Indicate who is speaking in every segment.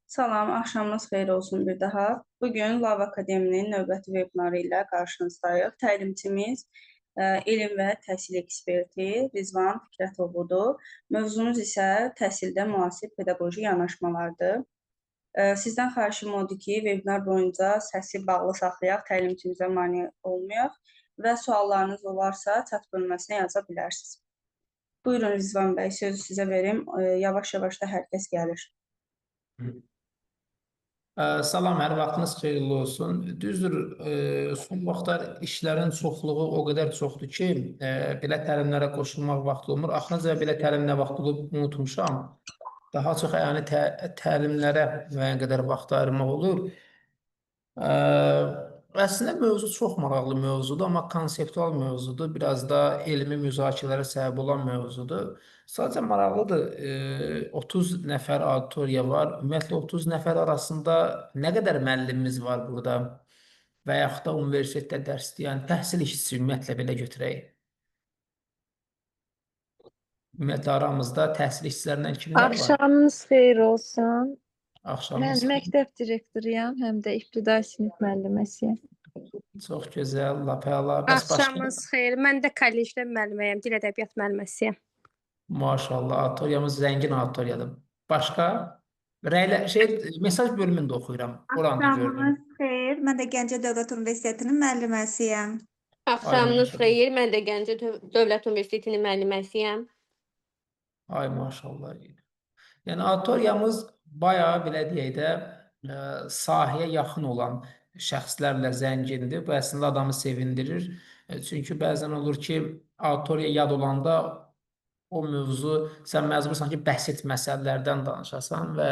Speaker 1: Salam, axşamınız xeyir olsun bir daha. Bugün Lav Akademinin növbəti vebinarı ilə qarşınızdayıq. Təlimçimiz elm və təhsil eksperti Rizvan Fikrətoğludur. Mövzumuz isə təhsildə müasir pedaqoji yanaşmalardır. Sizdən xahişim odur ki, webinar boyunca səsi bağlı saxlayaq, təlimçimizə mane olmayaq və suallarınız olarsa chat bölməsinə yaza bilərsiniz. Buyurun Rizvan bəy, sözü sizə verim. Yavaş-yavaş da hər kəs gəlir.
Speaker 2: Salam, hər vaxtınız xeyirli olsun. Düzdür, son vaxtlar işlərin çoxluğu o qədər çoxdur ki, belə təlimlərə qoşulmaq vaxtı olmur. Axırıncə belə təlim nə vaxt olub unutmuşam. Daha çox yəni təlimlərə müəyyən qədər vaxt ayırmaq olur. Əslində mövzu çox maraqlı mövzudur, amma konseptual mövzudur. Biraz da elmi müzakirələrə səbəb olan mövzudur. Sadəcə maraqlıdır. 30 nəfər auditoriya var. Ümumiyyətlə 30 nəfər arasında nə qədər müəllimimiz var burada? Və yaxud da universitetdə dərs deyən təhsil işçisi ümumiyyətlə belə götürək. Ümumiyyətlə aramızda təhsil işçilərindən kimlər var?
Speaker 3: Axşamınız xeyir olsun.
Speaker 2: Axşamınız
Speaker 3: Mən məktəb direktoruyam, həm də ibtidai sinif müəlliməsiyəm.
Speaker 2: çox gözəl, lap əla. Bəs başqa?
Speaker 4: Axşamınız xeyir. Mən də kollecdə müəlliməyəm, dil ədəbiyyat müəlliməsiyəm.
Speaker 2: Maşallah, auditoriyamız zəngin auditoriyadır. Başqa? Mesaj bölümünü də oxuyuram. Oranı da gördüm.
Speaker 5: Axşamınız xeyir. Mən də Gəncə Dövlət Universitetinin müəlliməsiyəm.
Speaker 4: Axşamınız xeyir. Mən də Gəncə Dövlət Universitetinin müəlliməsiyəm.
Speaker 2: Ay maşallah. Yəni auditoriyamız bayağı belə deyək də sahəyə yaxın olan şəxslərlə zəngindir. Bu əslində adamı sevindirir. Çünki bəzən olur ki, auditoriya yad olanda o mövzu sən məcbursan ki, bəsit məsələlərdən danışasan və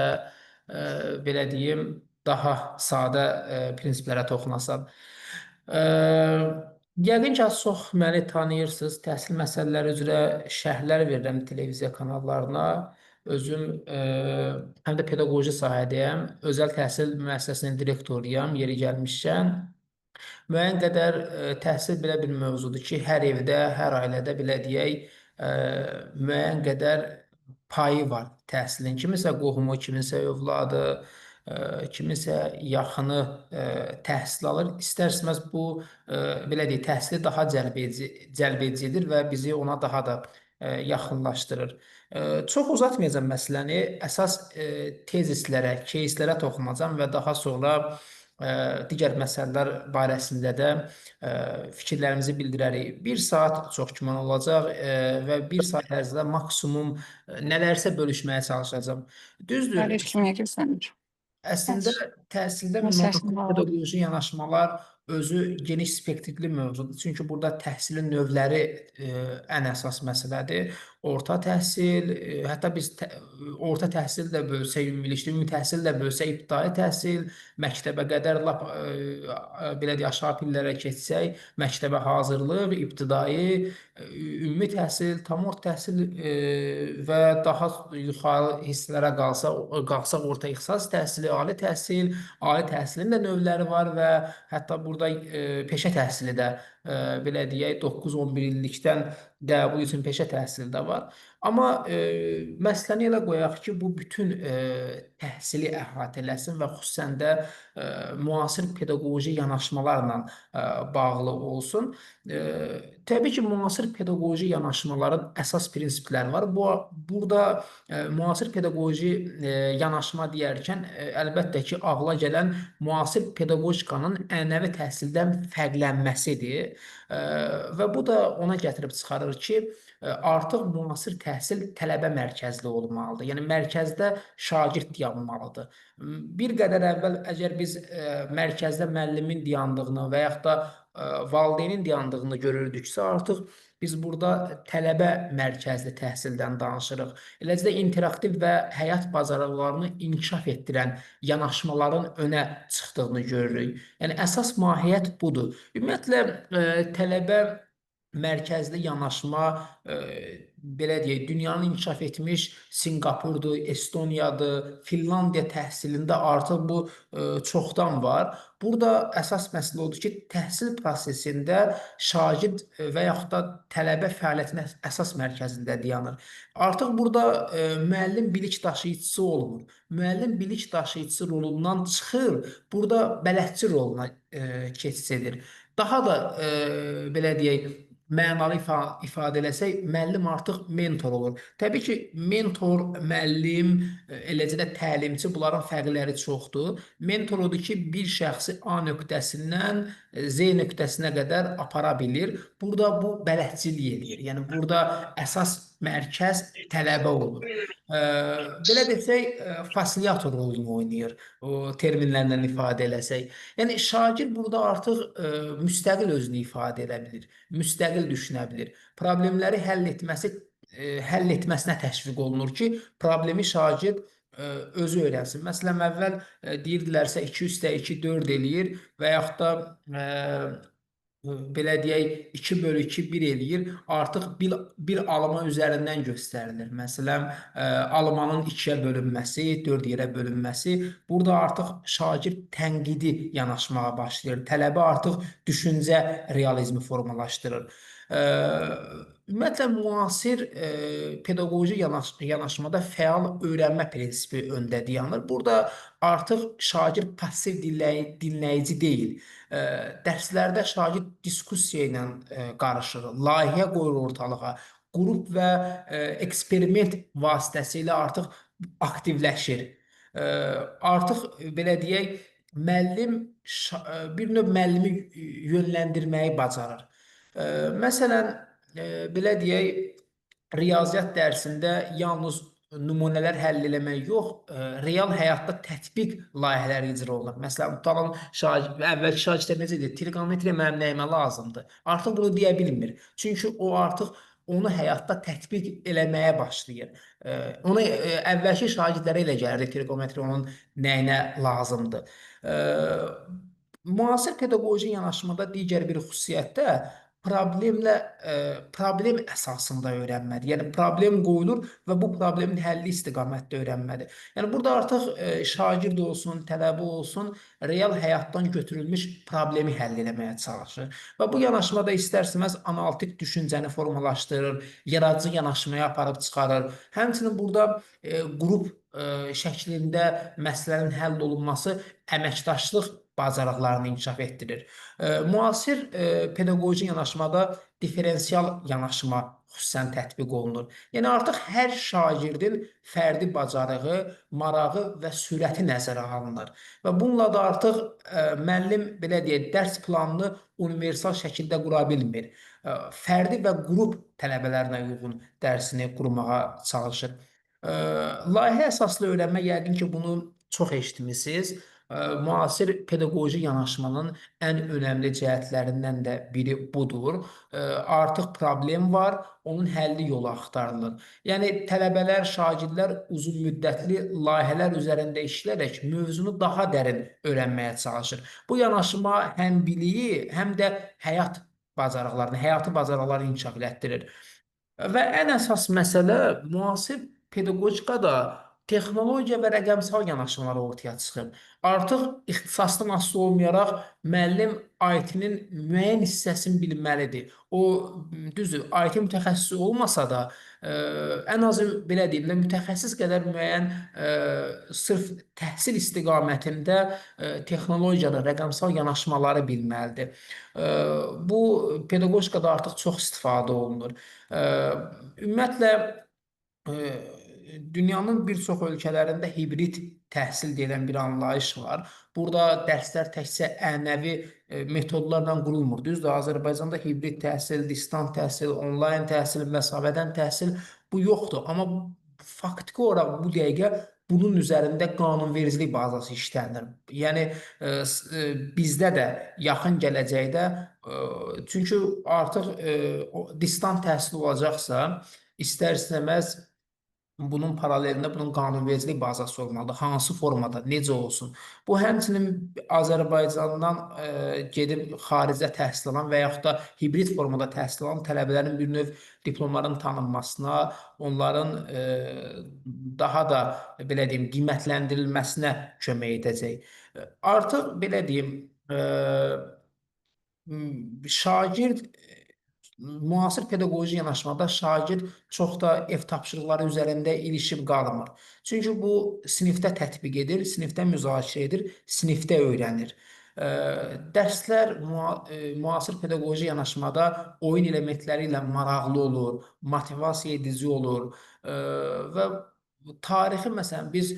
Speaker 2: belə deyim, daha sadə prinsiplərə toxunasan. Yəqin ki, az çox məni tanıyırsınız. Təhsil məsələləri üzrə şərhlər verirəm televiziya kanallarına. Özüm həm də pedaqoji sahədəyəm. Özəl təhsil müəssisəsinin direktoruyam, yeri gəlmişkən. Müəyyən qədər təhsil belə bir mövzudur ki, hər evdə, hər ailədə belə deyək, müəyyən qədər payı var təhsilin. Kiminsə qohumu, kiminsə övladı, kiminsə yaxını təhsil alır. İstər-istəməz bu, belə deyək, təhsili daha cəlb edicidir və bizi ona daha da yaxınlaşdırır. Çox uzatmayacağım məsələni, əsas tezislərə, keyslərə toxunacağam və daha sonra digər məsələlər barəsində də fikirlərimizi bildirərik. Bir saat çox güman olacaq və bir saat ərzində maksimum nələrsə bölüşməyə çalışacağım. Düzdür, əslində təhsildə müasir pedaqoji yanaşmalar özü geniş spektrli mövzudur. Çünki burada təhsilin növləri ən əsas məsələdir. Orta təhsil, hətta biz orta təhsil də bölsək, ümumilikdə ümumi təhsil də bölsək, ibtidai təhsil, məktəbə qədər lap belə deyək, aşağı pillərə keçsək, məktəbə hazırlıq, ibtidai, ümumi təhsil, tam orta təhsil və daha yuxarı hissələrə qalsaq orta ixtisas təhsili, ali təhsilin də növləri var və hətta burada peşə təhsili də belə deyək 9-11 illikdən qəbul üçün peşə təhsili də var. Amma məsələni elə qoyaq ki, bu bütün təhsili əhatə eləsin və xüsusən də müasir pedaqoji yanaşmalarla bağlı olsun. Təbii ki, müasir pedaqoji yanaşmaların əsas prinsipləri var. Burada müasir pedaqoji yanaşma deyərkən əlbəttə ki, ağla gələn müasir pedaqojikanın ənənəvi təhsildən fərqlənməsidir. Və bu da ona gətirib çıxarır ki, artıq müasir təhsil tələbə mərkəzli olmalıdır. Yəni, mərkəzdə şagird dayanmalıdır. Bir qədər əvvəl əgər biz mərkəzdə müəllimin dayandığını və yaxud da valideynin dayandığını görürdüksə, artıq biz burada tələbə mərkəzli təhsildən danışırıq. Eləcə də interaktiv və həyat bacarıqlarını inkişaf etdirən yanaşmaların önə çıxdığını görürük. Yəni, əsas mahiyyət budur. Ümumiyyətlə, tələbə mərkəzli yanaşma belə deyək, dünyanın inkişaf etmiş Sinqapurdur, Estoniyadır, Finlandiya təhsilində artıq bu çoxdan var. Burada əsas məsələ odur ki, təhsil prosesində şagird və yaxud da tələbə fəaliyyətin əsas mərkəzində dayanır. Artıq burada müəllim bilik daşıyıcısı olmur. Müəllim bilik daşıyıcısı rolundan çıxır, burada bələdçi roluna keçid edir. Daha da belə deyək, mənalı ifadə eləsək, müəllim artıq mentor olur. Təbii ki, mentor, müəllim, eləcə də təlimçi, bunların fərqləri çoxdur. Mentor odur ki, bir şəxsi A nöqtəsindən Z nöqtəsinə qədər apara bilir. Burada bu bələdçilik edir. Yəni burada əsas mərkəz tələbə olur. Belə desək, fasilitator rolunu oynayır, o terminlərlə ifadə eləsək. Yəni şagird burada artıq müstəqil özünü ifadə edə bilir, müstəqil düşünə bilir. Problemləri həll etməsinə təşviq olunur ki, problemi şagird özü öyrənsin. Məsələn, əvvəl deyirdilərsə 2 + 2 4 eləyir və yaxud da belə deyək, 2/2 1 eləyir. Artıq bir alma üzərindən göstərilir. Məsələn, almanın 2-yə bölünməsi, 4 yerə bölünməsi. Burada artıq şagird tənqidi yanaşmağa başlayır. Tələbə artıq düşüncə realizmi formalaşdırır. Ümumiyyətlə, müasir pedaqoji yanaşmada fəal öyrənmə prinsipi öndə dayanır. Burada artıq şagird passiv dinləyici deyil. Dərslərdə şagird diskussiya ilə qarışır, layihə qoyur ortalığa, qrup və eksperiment vasitəsilə artıq aktivləşir. Artıq belə deyək, müəllim bir növ müəllimi yönləndirməyi bacarır. Məsələn, belə deyək, riyaziyyat dərsində yalnız nümunələr həll eləmək yox, real həyatda tətbiq layihələri icra olunur. Məsələn, tutalım, əvvəlki şagirdlər necə deyir, trigonometriya mənim nəyimə lazımdır. Artıq bunu deyə bilmir. Çünki o artıq onu həyatda tətbiq eləməyə başlayır. Ona əvvəlki şagirdlərə elə gəlirdi trigonometriya onun nəyinə lazımdır. Müasir pedaqoji yanaşmada digər bir xüsusiyyət də problem əsasında öyrənmədir. Yəni problem qoyulur və bu problemin həlli istiqamətdə öyrənmədir. Yəni burada artıq şagird olsun, tələbə olsun, real həyatdan götürülmüş problemi həll etməyə çalışır. Və bu yanaşmada istər-istəməz analitik düşüncəni formalaşdırır, yaradıcı yanaşmaya aparıb çıxarır. Həmçinin burada qrup şəklində məsələnin həll olunması əməkdaşlıq bacarıqlarını inkişaf etdirir. Müasir pedaqoji yanaşmada diferensial yanaşma xüsusən tətbiq olunur. Yəni artıq hər şagirdin fərdi bacarığı, marağı və sürəti nəzərə alınır. Və bununla da artıq müəllim belə deyək, dərs planını universal şəkildə qura bilmir. Fərdi və qrup tələbələrinə uyğun dərsini qurmağa çalışır. Layihə əsaslı öyrənmə yəqin ki, bunu çox eşitmisiniz. Müasir pedaqoji yanaşmanın ən önəmli cəhətlərindən də biri budur. Artıq problem var, onun həlli yolu axtarılır. Yəni, tələbələr, şagirdlər uzun müddətli layihələr üzərində işləyərək mövzunu daha dərin öyrənməyə çalışır. Bu yanaşma həm biliyi, həm də həyat bacarıqlarını, həyatı bacarıqlarını inkişaf elətdirir. Və ən əsas məsələ müasir pedaqogikada texnologiya və rəqəmsal yanaşmalar ortaya çıxır. Artıq ixtisasdan asılı olmayaraq müəllim IT-nin müəyyən hissəsini bilməlidir. O, düzdür, IT mütəxəssisi olmasa da, ən azı belə deyim də, mütəxəssis qədər müəyyən sırf təhsil istiqamətində texnologiyanı, rəqəmsal yanaşmaları bilməlidir. Bu, pedaqogikada artıq çox istifadə olunur. Ümumiyyətlə, dünyanın bir çox ölkələrində hibrid təhsil deyilən bir anlayış var. Burada dərslər təkcə ənənəvi metodlarla qurulmur. Düzdür, Azərbaycanda hibrid təhsil, distant təhsil, onlayn təhsil, məsafədən təhsil bu yoxdur. Amma faktiki olaraq bu dəqiqə bunun üzərində qanunvericilik bazası işlənir. Yəni, bizdə də yaxın gələcəkdə, çünki artıq distant təhsil olacaqsa, istər-istəməz bunun paralelində bunun qanunvericilik bazası olmalıdır. Hansı formada, necə olsun? Bu həmçinin Azərbaycandan gedib xaricdə təhsil alan və yaxud da hibrid formada təhsil alan tələbələrin bir növ diplomların tanınmasına, onların daha da belə deyim, qiymətləndirilməsinə kömək edəcək. Artıq belə deyim, şagird müasir pedaqoji yanaşmada şagird çox da ev tapşırıqları üzərində ilişib qalmır. Çünki bu sinifdə tətbiq edir, sinifdə müzakirə edir, sinifdə öyrənir. Dərslər müasir pedaqoji yanaşmada oyun elementləri ilə maraqlı olur, motivasiya edici olur və tarixi məsələn biz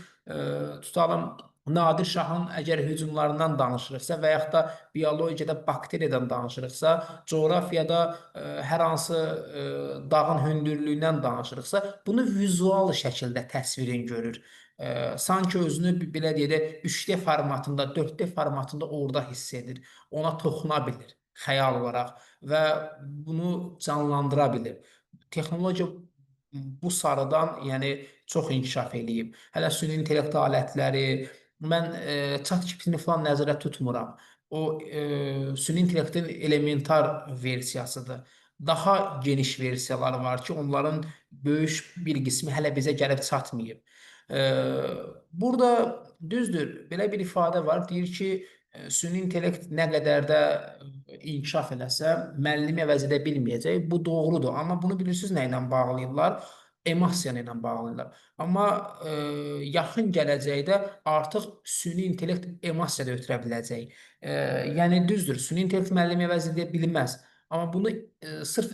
Speaker 2: tutalım Nadir Şahın əgər hücumlarından danışırıqsa və yaxud da biologiyada bakteriyadan danışırıqsa, coğrafiyada hər hansı dağın hündürlüyündən danışırıqsa, bunu vizual şəkildə təsvirin görür. Sanki özünü belə deyək də 3D formatında, 4D formatında orada hiss edir. Ona toxuna bilir xəyal olaraq və bunu canlandıra bilir. Texnologiya bu sarıdan, yəni çox inkişaf eləyib. Hələ süni intellekt alətləri, mən ChatGPT-ni falan nəzərə tutmuram. O süni intellektin elementar versiyasıdır. Daha geniş versiyaları var ki, onların böyük bir qismi hələ bizə gəlib çatmayıb. Burada düzdür, belə bir ifadə var, deyir ki, süni intellekt nə qədər də inkişaf eləsə, müəllimi əvəz edə bilməyəcək. Bu doğrudur, amma bunu bilirsiniz nə ilə bağlayırlar? Emosiya ilə bağlayırlar. Amma yaxın gələcəkdə artıq süni intellekt emosiya da ötürə biləcək. Yəni düzdür, süni intellekt müəllimi əvəz edə bilməz. Amma bunu sırf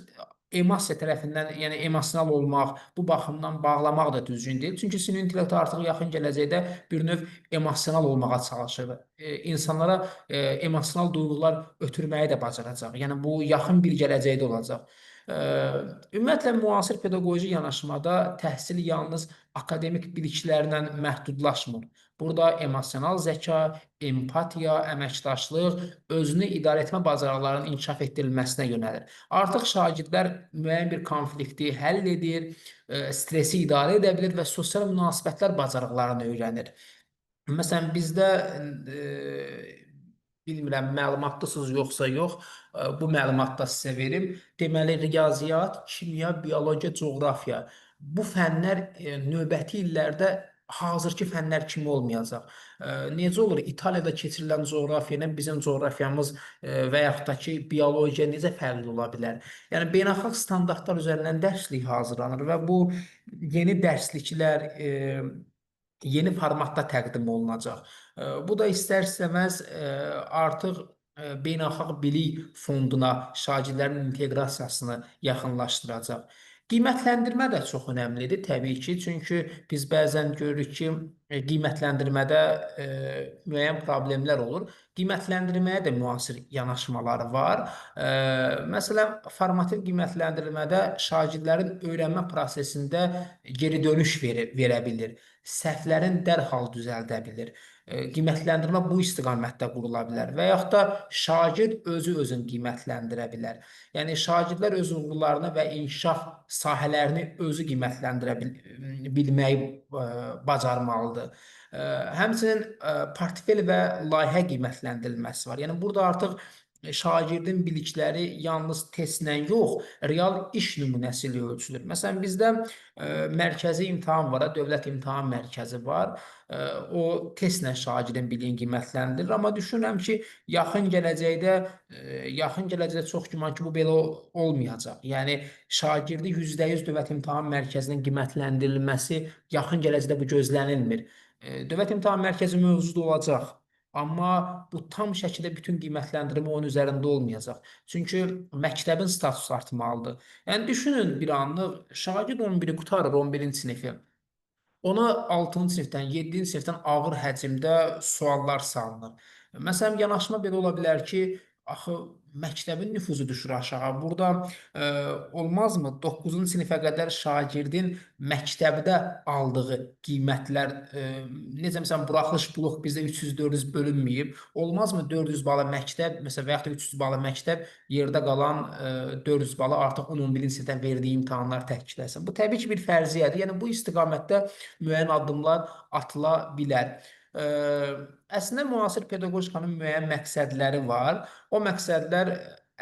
Speaker 2: emosiya tərəfindən, yəni emosional olmaq, bu baxımdan bağlamaq da düzgün deyil. Çünki süni intellekt artıq yaxın gələcəkdə bir növ emosional olmağa çalışır. İnsanlara emosional duyğular ötürməyi də bacaracaq. Yəni bu yaxın bir gələcəkdə olacaq. Ümumiyyətlə, müasir pedaqoji yanaşmada təhsil yalnız akademik biliklərlə məhdudlaşmır. Burada emosional zəka, empatiya, əməkdaşlıq, özünü idarə etmə bacarıqlarının inkişaf etdirilməsinə yönəlir. Artıq şagirdlər müəyyən bir konflikti həll edir, stresi idarə edə bilir və sosial münasibətlər bacarıqlarını öyrənir. Məsələn, bizdə bilmirəm, məlumatlısınız yoxsa yox, bu məlumatı da sizə verim. Deməli, riyaziyyat, kimya, biologiya, coğrafiya. Bu fənlər növbəti illərdə hazırki fənlər kimi olmayacaq. Necə olur? İtaliyada keçirilən coğrafiya ilə bizim coğrafiyamız və yaxud da ki, biologiya necə fərqli ola bilər? Yəni, beynəlxalq standartlar üzərindən dərslik hazırlanır və bu yeni dərsliklər yeni formatda təqdim olunacaq. Bu da istər-istəməz artıq beynəlxalq bilik fonduna şagirdlərin inteqrasiyasını yaxınlaşdıracaq. Qiymətləndirmə də çox önəmlidir təbii ki, çünki biz bəzən görürük ki, qiymətləndirmədə müəyyən problemlər olur. Qiymətləndirməyə də müasir yanaşmaları var. Məsələn, formativ qiymətləndirmədə şagirdlərin öyrənmə prosesində geri dönüş verə bilir. Səhvlərin dərhal düzəldə bilir. Qiymətləndirmə bu istiqamətdə qurula bilər və yaxud da şagird özünü qiymətləndirə bilər. Yəni, şagirdlər öz uğurlarını və inkişaf sahələrini özü qiymətləndirə bilməyi bacarmalıdır. Həmçinin portfel və layihə qiymətləndirilməsi var. Yəni, burada artıq şagirdin bilikləri yalnız testlə yox, real iş nümunəsi ilə ölçülür. Məsələn, bizdə mərkəzi imtahan var, dövlət imtahan mərkəzi var. O testlə şagirdin biliyini qiymətləndirir. Amma düşünürəm ki, yaxın gələcəkdə çox güman ki, bu belə olmayacaq. Yəni, şagirdi %100 dövlət imtahan mərkəzinin qiymətləndirilməsi yaxın gələcəkdə bu gözlənilmir. Dövlət imtahan mərkəzi mövcud olacaq. Amma bu tam şəkildə bütün qiymətləndirmə onun üzərində olmayacaq. Çünki məktəbin statusu artmalıdır. Yəni, düşünün bir anlıq, şagird 11-i qutarır, 11-ci sinifi. Ona 6-cı sinifdən, 7-ci sinifdən ağır həcmdə suallar salınır. Məsələn, yanaşma belə ola bilər ki, axı məktəbin nüfuzu düşür aşağı. Burada olmazmı 9-cu sinifə qədər şagirdin məktəbdə aldığı qiymətlər necə məsələn buraxılış blok bizdə 300-400 bölünməyib. Olmazmı 400 bala məktəb, məsələn və yaxud da 300 bala məktəb, yerdə qalan 400 bala artıq 10-11-ci sinifdən verdiyi imtahanlar təşkil etsin. Bu təbii ki, bir fərziyyədir. Yəni bu istiqamətdə müəyyən addımlar atıla bilər. Əslində müasir pedaqojikanın müəyyən məqsədləri var. O məqsədlər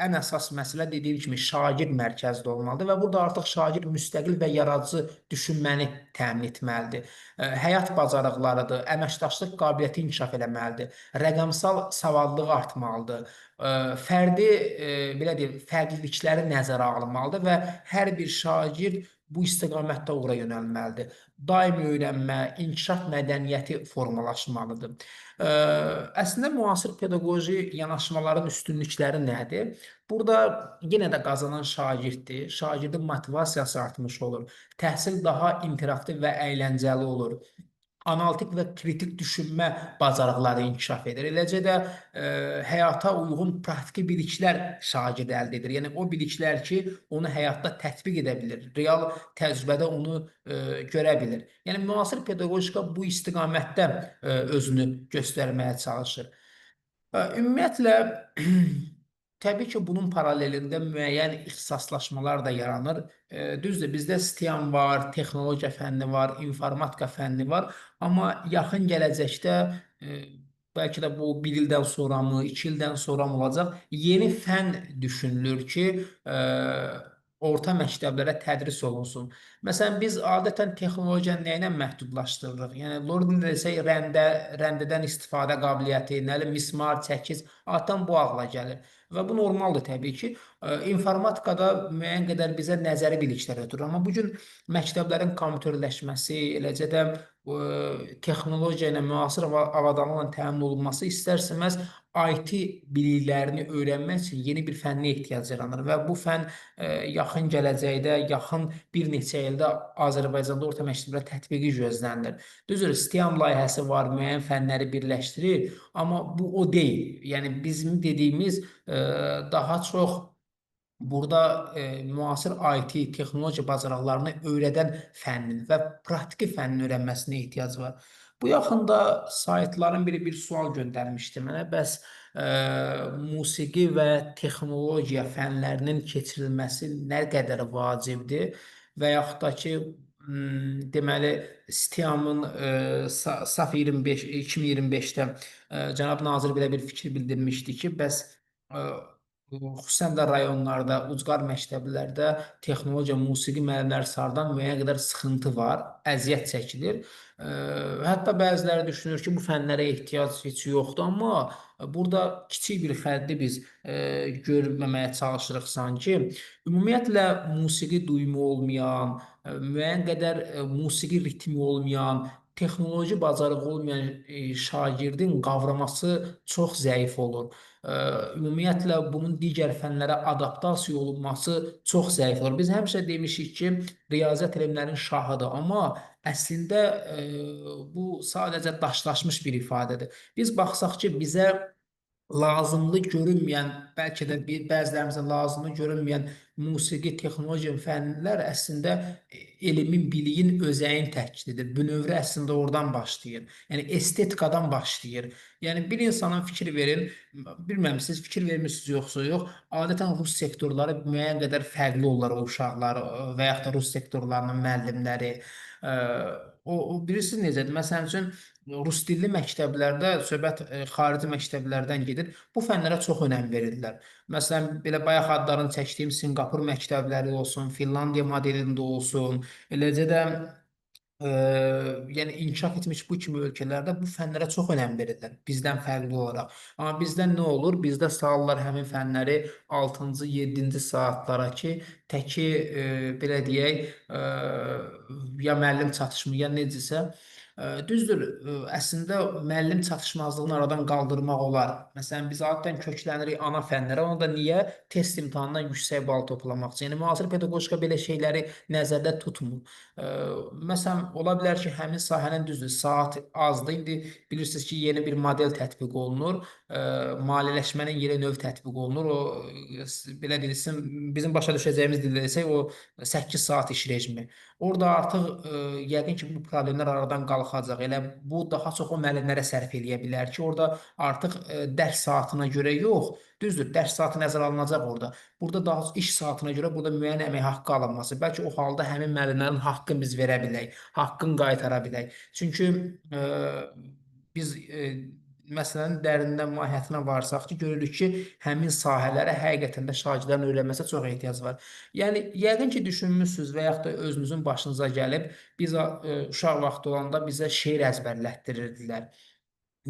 Speaker 2: ən əsas məsələ dediyim kimi şagird mərkəzli olmalıdır və burada artıq şagird müstəqil və yaradıcı düşünməni təmin etməlidir. Həyat bacarıqlarıdır, əməkdaşlıq qabiliyyəti inkişaf eləməlidir, rəqəmsal savadlığı artmalıdır, fərdi belə deyim, fərqlilikləri nəzərə alınmalıdır və hər bir şagird bu istiqamətdə uğra yönəlməlidir. Daimi öyrənmə, inkişaf mədəniyyəti formalaşmalıdır. Əslində müasir pedaqoji yanaşmaların üstünlükləri nədir? Burada yenə də qazanan şagirddir. Şagirdin motivasiyası artmış olur. Təhsil daha interaktiv və əyləncəli olur. Analitik və kritik düşünmə bacarıqları inkişaf edir. Eləcə də həyata uyğun praktiki biliklər şagird əldə edir. Yəni o biliklər ki, onu həyatda tətbiq edə bilir, real təcrübədə onu görə bilir. Yəni müasir pedaqojika bu istiqamətdə özünü göstərməyə çalışır. Ümumiyyətlə, təbii ki, bunun paralelində müəyyən ixtisaslaşmalar da yaranır. Düzdür, bizdə STEM var, texnologiya fənni var, informatika fənni var, amma yaxın gələcəkdə bəlkə də bu 1 ildən sonramı, 2 ildən sonramı olacaq, yeni fənn düşünülür ki, orta məktəblərə tədris olunsun. Məsələn, biz adətən texnologiyanı nə ilə məhdudlaşdırırıq? Yəni, Lord desək, rəndədən istifadə qabiliyyəti, mismar, çəkic, adətən bu ağla gəlir. Və bu normaldır təbii ki. İnformatikada müəyyən qədər bizə nəzəri biliklər ötürür. Amma bugün məktəblərin kompüterləşməsi, eləcə də texnologiya ilə müasir avadanlıqla təmin olunması istər-istəməz IT biliklərini öyrənmək üçün yeni bir fənnə ehtiyac yaranır və bu fənn yaxın gələcəkdə, yaxın bir neçə ildə Azərbaycanda orta məktəblərə tətbiqi gözlənilir. Düzdür, STEM layihəsi var, müəyyən fənnləri birləşdirir, amma bu o deyil. Yəni bizim dediyimiz daha çox burada müasir IT, texnologiya bacarıqlarını öyrədən fənnin və praktiki fənnin öyrənməsinə ehtiyac var. Bu yaxında saytların biri bir sual göndərmişdi mənə, bəs musiqi və texnologiya fənlərinin keçirilməsi nə qədər vacibdir və yaxud da ki, deməli, STEAM-ın SAF 25, 2025-də cənab nazir belə bir fikir bildirmişdi ki, bəs xüsusən də rayonlarda, ucqar məktəblərdə texnologiya, musiqi müəllimləri sardan müəyyən qədər sıxıntı var, əziyyət çəkilir. Hətta bəziləri düşünür ki, bu fənlərə ehtiyac heç yoxdur, amma burada kiçik bir xətti biz görməməyə çalışırıq sanki. Ümumiyyətlə, musiqi duyumu olmayan, müəyyən qədər musiqi ritmi olmayan, texnoloji bacarığı olmayan şagirdin qavraması çox zəif olur. Ümumiyyətlə, bunun digər fənlərə adaptasiya olunması çox zəif olur. Biz həmişə demişik ki, riyaziyyat elmlərinin şahıdır, amma əslində bu sadəcə daşlaşmış bir ifadədir. Biz baxsaq ki, bizə lazımlı görünməyən, bəlkə də bəzilərimizə lazımlı görünməyən musiqi, texnologiya fənlər əslində elmin, biliyin özəyini təşkil edir. Bünövrə əslində oradan başlayır. Yəni estetikadan başlayır. Yəni bir insana fikir verin, bilmirəm siz fikir vermirsiniz yoxsa yox, adətən rus sektorları müəyyən qədər fərqli olurlar o uşaqlar və yaxud da rus sektorlarının müəllimləri. Bilirsiniz necədir? Məsələn üçün, rus dilli məktəblərdə söhbət xarici məktəblərdən gedir. Bu fənlərə çox önəm verirlər. Məsələn, belə bayaq adlarını çəkdiyim Sinqapur məktəbləri olsun, Finlandiya modelində olsun, eləcə də yəni inkişaf etmiş bu kimi ölkələrdə bu fənlərə çox önəm verirlər, bizdən fərqli olaraq. Amma bizdə nə olur? Bizdə salırlar həmin fənləri 6-cı, 7-ci saatlara ki, təki belə deyək, ya müəllim çatışmır, ya necəsə. Düzdür, əslində müəllim çatışmazlığını aradan qaldırmaq olar. Məsələn, biz adətən köklənirik ana fənlərə, onu da niyə? Test imtahanından yüksək bal toplamaq üçün. Yəni müasir pedaqogika belə şeyləri nəzərdə tutmur. Məsələn, ola bilər ki, həmin sahənin düzdür, saat azdır. İndi bilirsiniz ki, yeni bir model tətbiq olunur. Maliyyələşmənin yeni növ tətbiq olunur. Belə deyilsin, bizim başa düşəcəyimiz dildə desək, o 8 saat iş rejimi. Orada artıq yəqin ki, bu problemlər aradan qalxacaq. Elə bu daha çox o müəllimlərə sərf eləyə bilər ki, orada artıq dərs saatına görə yox, düzdür, dərs saatı nəzərə alınacaq orada. Burada daha çox iş saatına görə burada müəyyən əmək haqqı alınması. Bəlkə o halda həmin müəllimlərin haqqını biz verə bilək, haqqını qaytara bilək. Çünki biz məsələnin dərindən mahiyyətinə varsaq ki, görürük ki, həmin sahələrə həqiqətən də şagirdlərin öyrənməsə çox ehtiyac var. Yəni, yəqin ki, düşünmüsünüz və yaxud da özünüzün başınıza gəlib, biz uşaq vaxtı olanda bizə şeir əzbərlətdirirdilər.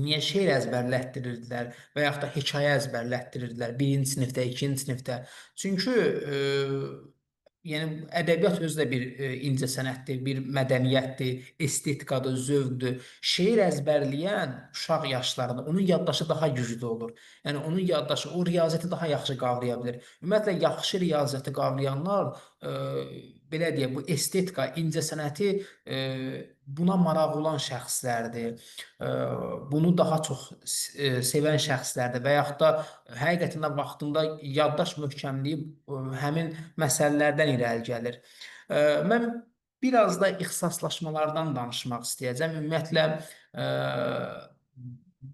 Speaker 2: Niyə şeir əzbərlətdirirdilər və yaxud da hekayə əzbərlətdirirdilər birinci sinifdə, ikinci sinifdə? Çünki yəni ədəbiyyat özü də bir incə sənətdir, bir mədəniyyətdir, estetikadır, zövqdür. Şeir əzbərləyən uşaq yaşlarında onun yaddaşı daha güclü olur. Yəni onun yaddaşı, o riyaziyyatı daha yaxşı qavraya bilir. Ümumiyyətlə yaxşı riyaziyyatı qavrayanlar belə deyək, bu estetika, incə sənəti buna maraq olan şəxslərdir. Bunu daha çox sevən şəxslərdir və yaxud da həqiqətən də vaxtında yaddaş möhkəmliyi həmin məsələlərdən irəli gəlir. Mən biraz da ixtisaslaşmalardan danışmaq istəyəcəm. Ümumiyyətlə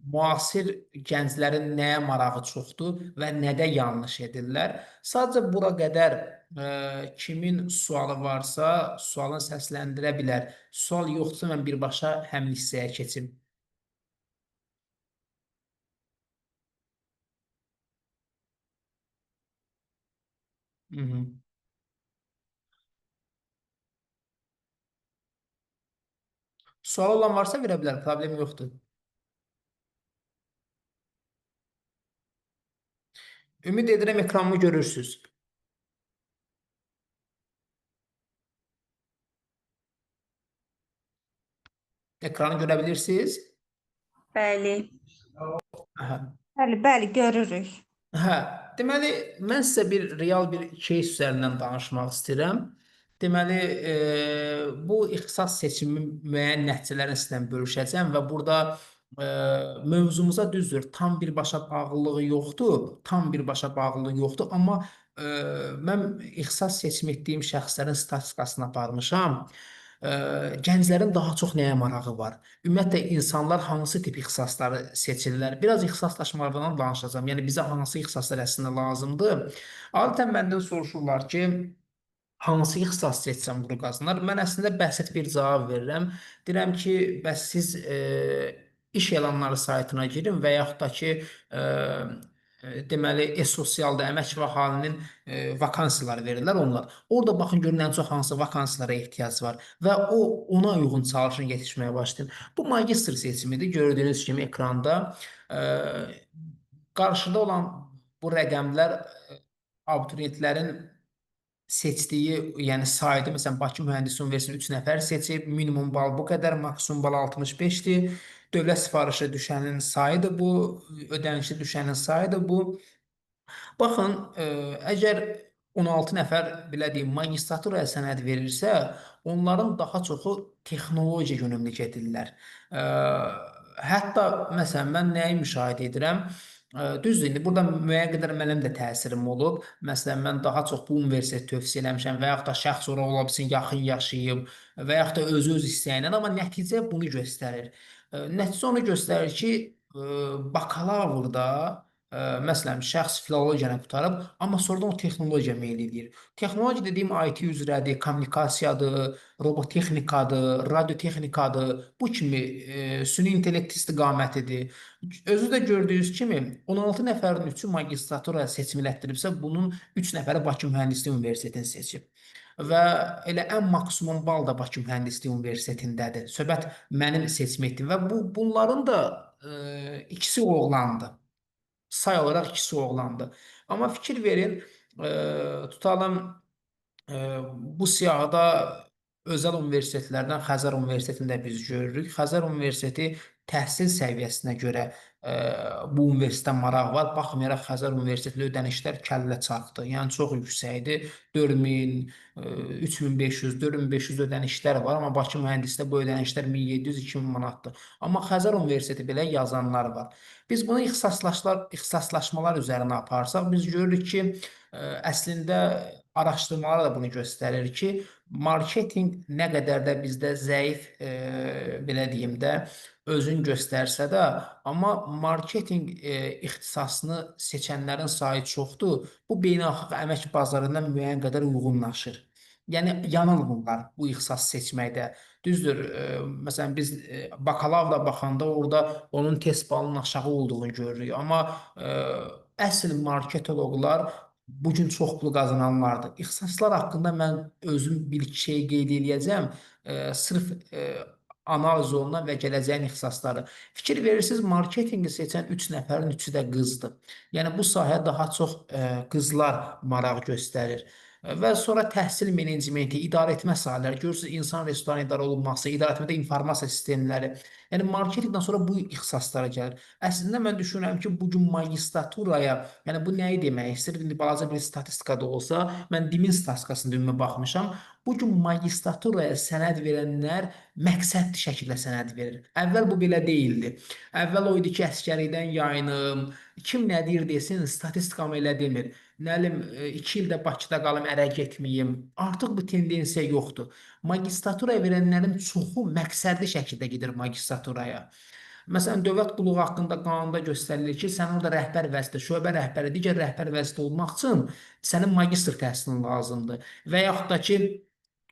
Speaker 2: müasir gənclərin nəyə marağı çoxdur və nədə yanlış edirlər. Sadəcə bura qədər kimin sualı varsa, sualını səsləndirə bilər. Sual yoxdursa, mən birbaşa həmin hissəyə keçim. Hı -hı. Sual olan varsa verə bilər, problem yoxdur. Ümid edirəm ekranımı görürsünüz. Ekranı görə bilirsiniz?
Speaker 1: Bəli.
Speaker 2: Hə.
Speaker 5: Bəli, görürük.
Speaker 2: Hə, deməli, mən sizə bir real bir case üzərindən danışmaq istəyirəm. Deməli, bu ixtisas seçimi müəyyən nəticələrini sizlə bölüşəcəm və burada mövzumuza düzdür, tam birbaşa bağlılığı yoxdur, amma mən ixtisas seçim etdiyim şəxslərin statistikasını aparmışam. Gənclərin daha çox nəyə marağı var? Ümumiyyətlə, insanlar hansı tip ixtisasları seçirlər? Biraz ixtisaslaşmalardan danışacağam. Yəni, bizə hansı ixtisaslar əslində lazımdır? Adətən məndən soruşurlar ki, hansı ixtisas seçsəm uğur qazanar? Mən əslində bəsit bir cavab verirəm. Deyirəm ki, bəs siz iş elanları saytına girin və yaxud da ki, deməli, e-sosialda əmək və əhalinin vakansiyaları verirlər onlar. Orada baxın görün ən çox hansı vakansiyalara ehtiyac var və ona uyğun çalışın yetişməyə başlayın. Bu magistr seçimidir. Gördüyünüz kimi ekranda qarşıda olan bu rəqəmlər abituriyentlərin seçdiyi, yəni saydı. Məsələn, Bakı Mühəndisi Universiteti 3 nəfər seçib, minimum bal bu qədər, maksimum bal 65-dir. Dövlət sifarişə düşənin sayıdır bu, ödənişli düşənin sayıdır bu. Baxın, əgər 16 nəfər, belə deyim, magistraturaya sənəd verirsə, onların daha çoxu texnologiya yönümlü gedirlər. Hətta, məsələn, mən nəyi müşahidə edirəm? Düzdür, indi burada müəyyən qədər mənim də təsirim olub. Məsələn, mən daha çox bu universiteti tövsiyə eləmişəm və yaxud da şəxs ora ola bilsin, yaxın yaşayıb və yaxud da öz istəyinə, amma nəticə bunu göstərir. Nəticə onu göstərir ki, bakalavrda məsələn, şəxs filologiyanı qurtarıb, amma sonradan o texnologiya meyl edir. Texnologiya dediyim IT üzrədir, kommunikasiyadır, robotexnikadır, radiotexnikadır, bu kimi süni intellekt istiqamətidir. Özü də gördüyünüz kimi 16 nəfərin 3-ü magistratura seçim elətdiribsə, bunun 3 nəfəri Bakı Mühəndislik Universitetini seçib. Və elə ən maksimum bal da Bakı Mühəndislik Universitetindədir. Söhbət mənim seçim etdiyim və bunların da ikisi oğlandır. Say olaraq ikisi oğlandır. Amma fikir verin, tutalım bu siyahıda özəl universitetlərdən Xəzər Universitetini də biz görürük. Xəzər Universiteti təhsil səviyyəsinə görə bu universitetə maraq var. Baxmayaraq Xəzər Universitetində ödənişlər kəllə çarxdır. Yəni çox yüksəkdir. 4000, 3500, 4500 ödənişlər var, amma Bakı mühəndislikdə bu ödənişlər 1700-2000 manatdır. Amma Xəzər Universiteti belə yazanlar var. Biz bunu ixtisaslaşmalar üzərinə aparsaq, biz görürük ki, əslində araşdırmalar da bunu göstərir ki, marketinq nə qədər də bizdə zəif, belə deyim də, özünü göstərsə də, amma marketinq ixtisasını seçənlərin sayı çoxdur. Bu beynəlxalq əmək bazarında müəyyən qədər uyğunlaşır. Yəni yanılmırlar bu ixtisas seçməkdə. Düzdür, məsələn biz bakalavra baxanda orada onun test balının aşağı olduğunu görürük, amma əsl marketoloqlar bu gün çox pul qazananlardır. İxtisaslar haqqında mən özüm bir-iki şey qeyd eləyəcəm. Sırf analiz olunan və gələcəyin ixtisasları. Fikir verirsiniz, marketinqi seçən 3 nəfərin 3-ü də qızdır. Yəni bu sahəyə daha çox qızlar maraq göstərir. Və sonra təhsil menecmenti, idarəetmə sahələri, görürsünüz, insan resursu idarə olunması, idarəetmədə informasiya sistemləri. Yəni marketinqdən sonra bu ixtisaslara gəlir. Əslində mən düşünürəm ki, bu gün magistraturaya, yəni bu nəyi demək istəyir? İndi balaca bir statistikada olsa, mən DİM-in statistikasında ümumi baxmışam. Bu gün magistraturaya sənəd verənlər məqsədli şəkildə sənəd verir. Əvvəl bu belə deyildi. Əvvəl o idi ki, əsgərlikdən yayınım, kim nə deyir desin, statistikamı elə demir. Nə bilim, 2 ildə Bakıda qalım, ərə getməyim. Artıq bu tendensiya yoxdur. Magistraturaya verənlərin çoxu məqsədli şəkildə gedir magistraturaya. Məsələn, dövlət qulluğu haqqında qanunda göstərilir ki, sən orada rəhbər vəzifə, şöbə rəhbəri, digər rəhbər vəzifə olmaq üçün sənin magistr təhsilin lazımdır. Və yaxud da ki,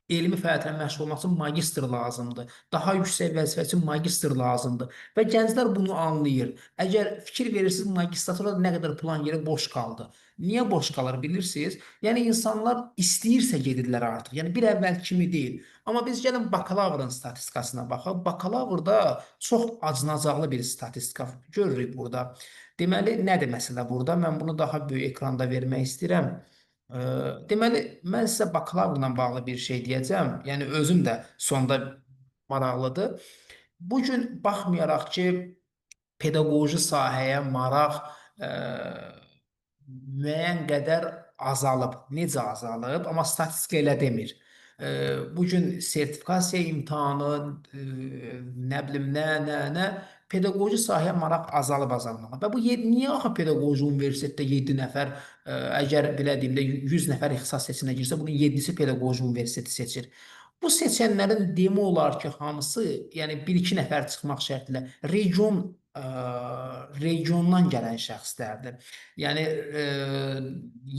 Speaker 2: elmi fəaliyyətlə məşğul olmaq üçün magistr lazımdır. Daha yüksək vəzifə üçün magistr lazımdır. Və gənclər bunu anlayır. Əgər fikir verirsiniz, magistraturada nə qədər plan yeri boş qaldı. Niyə boş qalır bilirsiniz? Yəni insanlar istəyirsə gedirlər artıq. Yəni bir əvvəl kimi deyil. Amma biz gəlin bakalavrın statistikasına baxaq. Bakalavrda çox acınacaqlı bir statistika görürük burada. Deməli, nədir məsələ burada? Mən bunu daha böyük ekranda vermək istəyirəm. Deməli, mən sizə bakalavrla bağlı bir şey deyəcəm. Yəni özüm də sonda maraqlıdır. Bu gün baxmayaraq ki, pedaqoji sahəyə maraq müəyyən qədər azalıb. Necə azalıb? Amma statistika elə demir. Bu gün sertifikasiya imtahanı, nə bilim, nə, pedaqoji sahəyə maraq azalıb. Və bu niyə axı pedaqoji universitetdə 7 nəfər, əgər belə deyim də 100 nəfər ixtisas seçiminə girsə, bunun 7-si pedaqoji universiteti seçir. Bu seçənlərin demək olar ki, hamısı, yəni 1-2 nəfər çıxmaq şərtilə regiondan gələn şəxslərdir. Yəni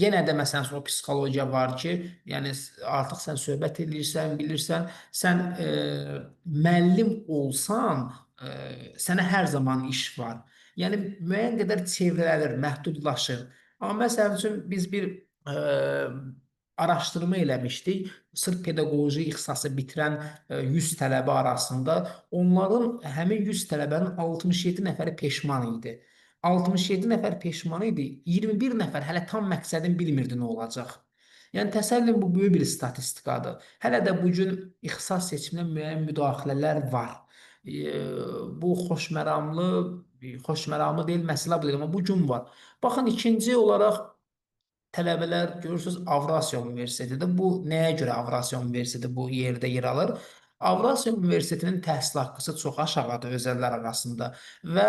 Speaker 2: yenə də məsələn o psixologiya var ki, yəni artıq sən söhbət edirsən, bilirsən, sən müəllim olsan, sənə hər zaman iş var. Yəni müəyyən qədər çevrələr, məhdudlaşır. Amma məsəl üçün biz bir araşdırma eləmişdik. Sırf pedaqoji ixtisası bitirən 100 tələbə arasında onların həmin 100 tələbənin 67 nəfəri peşman idi. 67 nəfər peşman idi. 21 nəfər hələ tam məqsədin bilmirdi nə olacaq. Yəni təsəvvür edin, bu böyük bir statistikadır. Hələ də bu gün ixtisas seçiminə müəyyən müdaxilələr var. Bu xoşməramlı deyil, məsələ bu deyil, amma bu gün var. Baxın, ikinci olaraq tələbələr görürsünüz Avrasiya Universitetidir. Bu nəyə görə Avrasiya Universiteti bu yerdə yer alır? Avrasiya Universitetinin təhsil haqqısı çox aşağıdır özəllər arasında və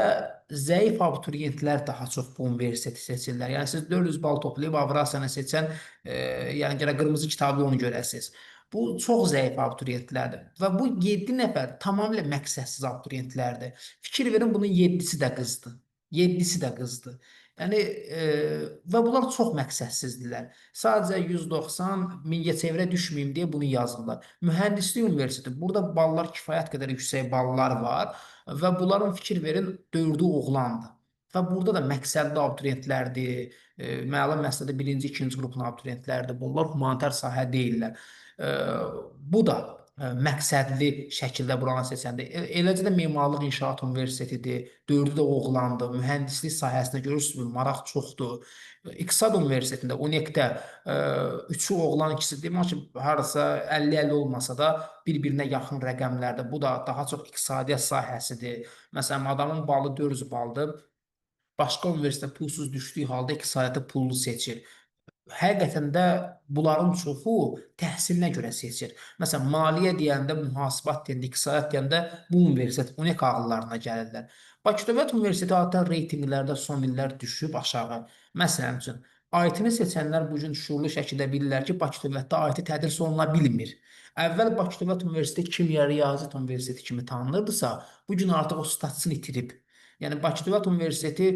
Speaker 2: zəif abituriyentlər daha çox bu universiteti seçirlər. Yəni siz 400 bal toplayıb Avrasiyanı seçən, yəni gərək qırmızı kitabı onu görəsiniz. Bu çox zəif abituriyentlərdir və bu 7 nəfər tamamilə məqsədsiz abituriyentlərdir. Fikir verin, bunun 7-si də qızdır. 7-si də qızdır. Yəni və bunlar çox məqsədsizdirlər. Sadəcə 190 Mingəçevirə düşməyim deyə bunu yazırlar. Mühəndislik universiteti, burada ballar kifayət qədər yüksək ballar var və bunların fikir verin 4-ü oğlandır. Və burada da məqsədli abituriyentlərdir, məlum məsələdə 1-ci, 2-ci qrupun abituriyentlərdir. Bunlar humanitar sahə deyirlər. Bu da məqsədli şəkildə buranı seçəndə. Eləcə də Memarlıq İnşaat Universitetidir, 4-ü də oğlandır, mühəndislik sahəsində görürsünüz, maraq çoxdur. İqtisad Universitetində, UNEQ-də 3-ü oğlan, ikisi demək ki, harasa 50-50 olmasa da bir-birinə yaxın rəqəmlərdə. Bu da daha çox iqtisadiyyat sahəsidir. Məsələn, adamın balı 400 baldır. Başqa universitetə pulsuz düşdüyü halda iqtisadiyyatı pullu seçir. Həqiqətən də bunların çoxu təhsilinə görə seçir. Məsələn, maliyyə deyəndə, mühasibat deyəndə, iqtisadiyyat deyəndə bu universitet, UNEQ ağıllarına gəlirlər. Bakı Dövlət Universiteti adətən reytinqlərdə son illər düşüb aşağı. Məsələn üçün, IT-ni seçənlər bu gün şuurlu şəkildə bilirlər ki, Bakı Dövlətdə IT tədris oluna bilmir. Əvvəl Bakı Dövlət Universiteti Kimya Riyaziyyat Universiteti kimi tanınırdısa, bu gün artıq o statusunu itirib. Yəni Bakı Dövlət Universiteti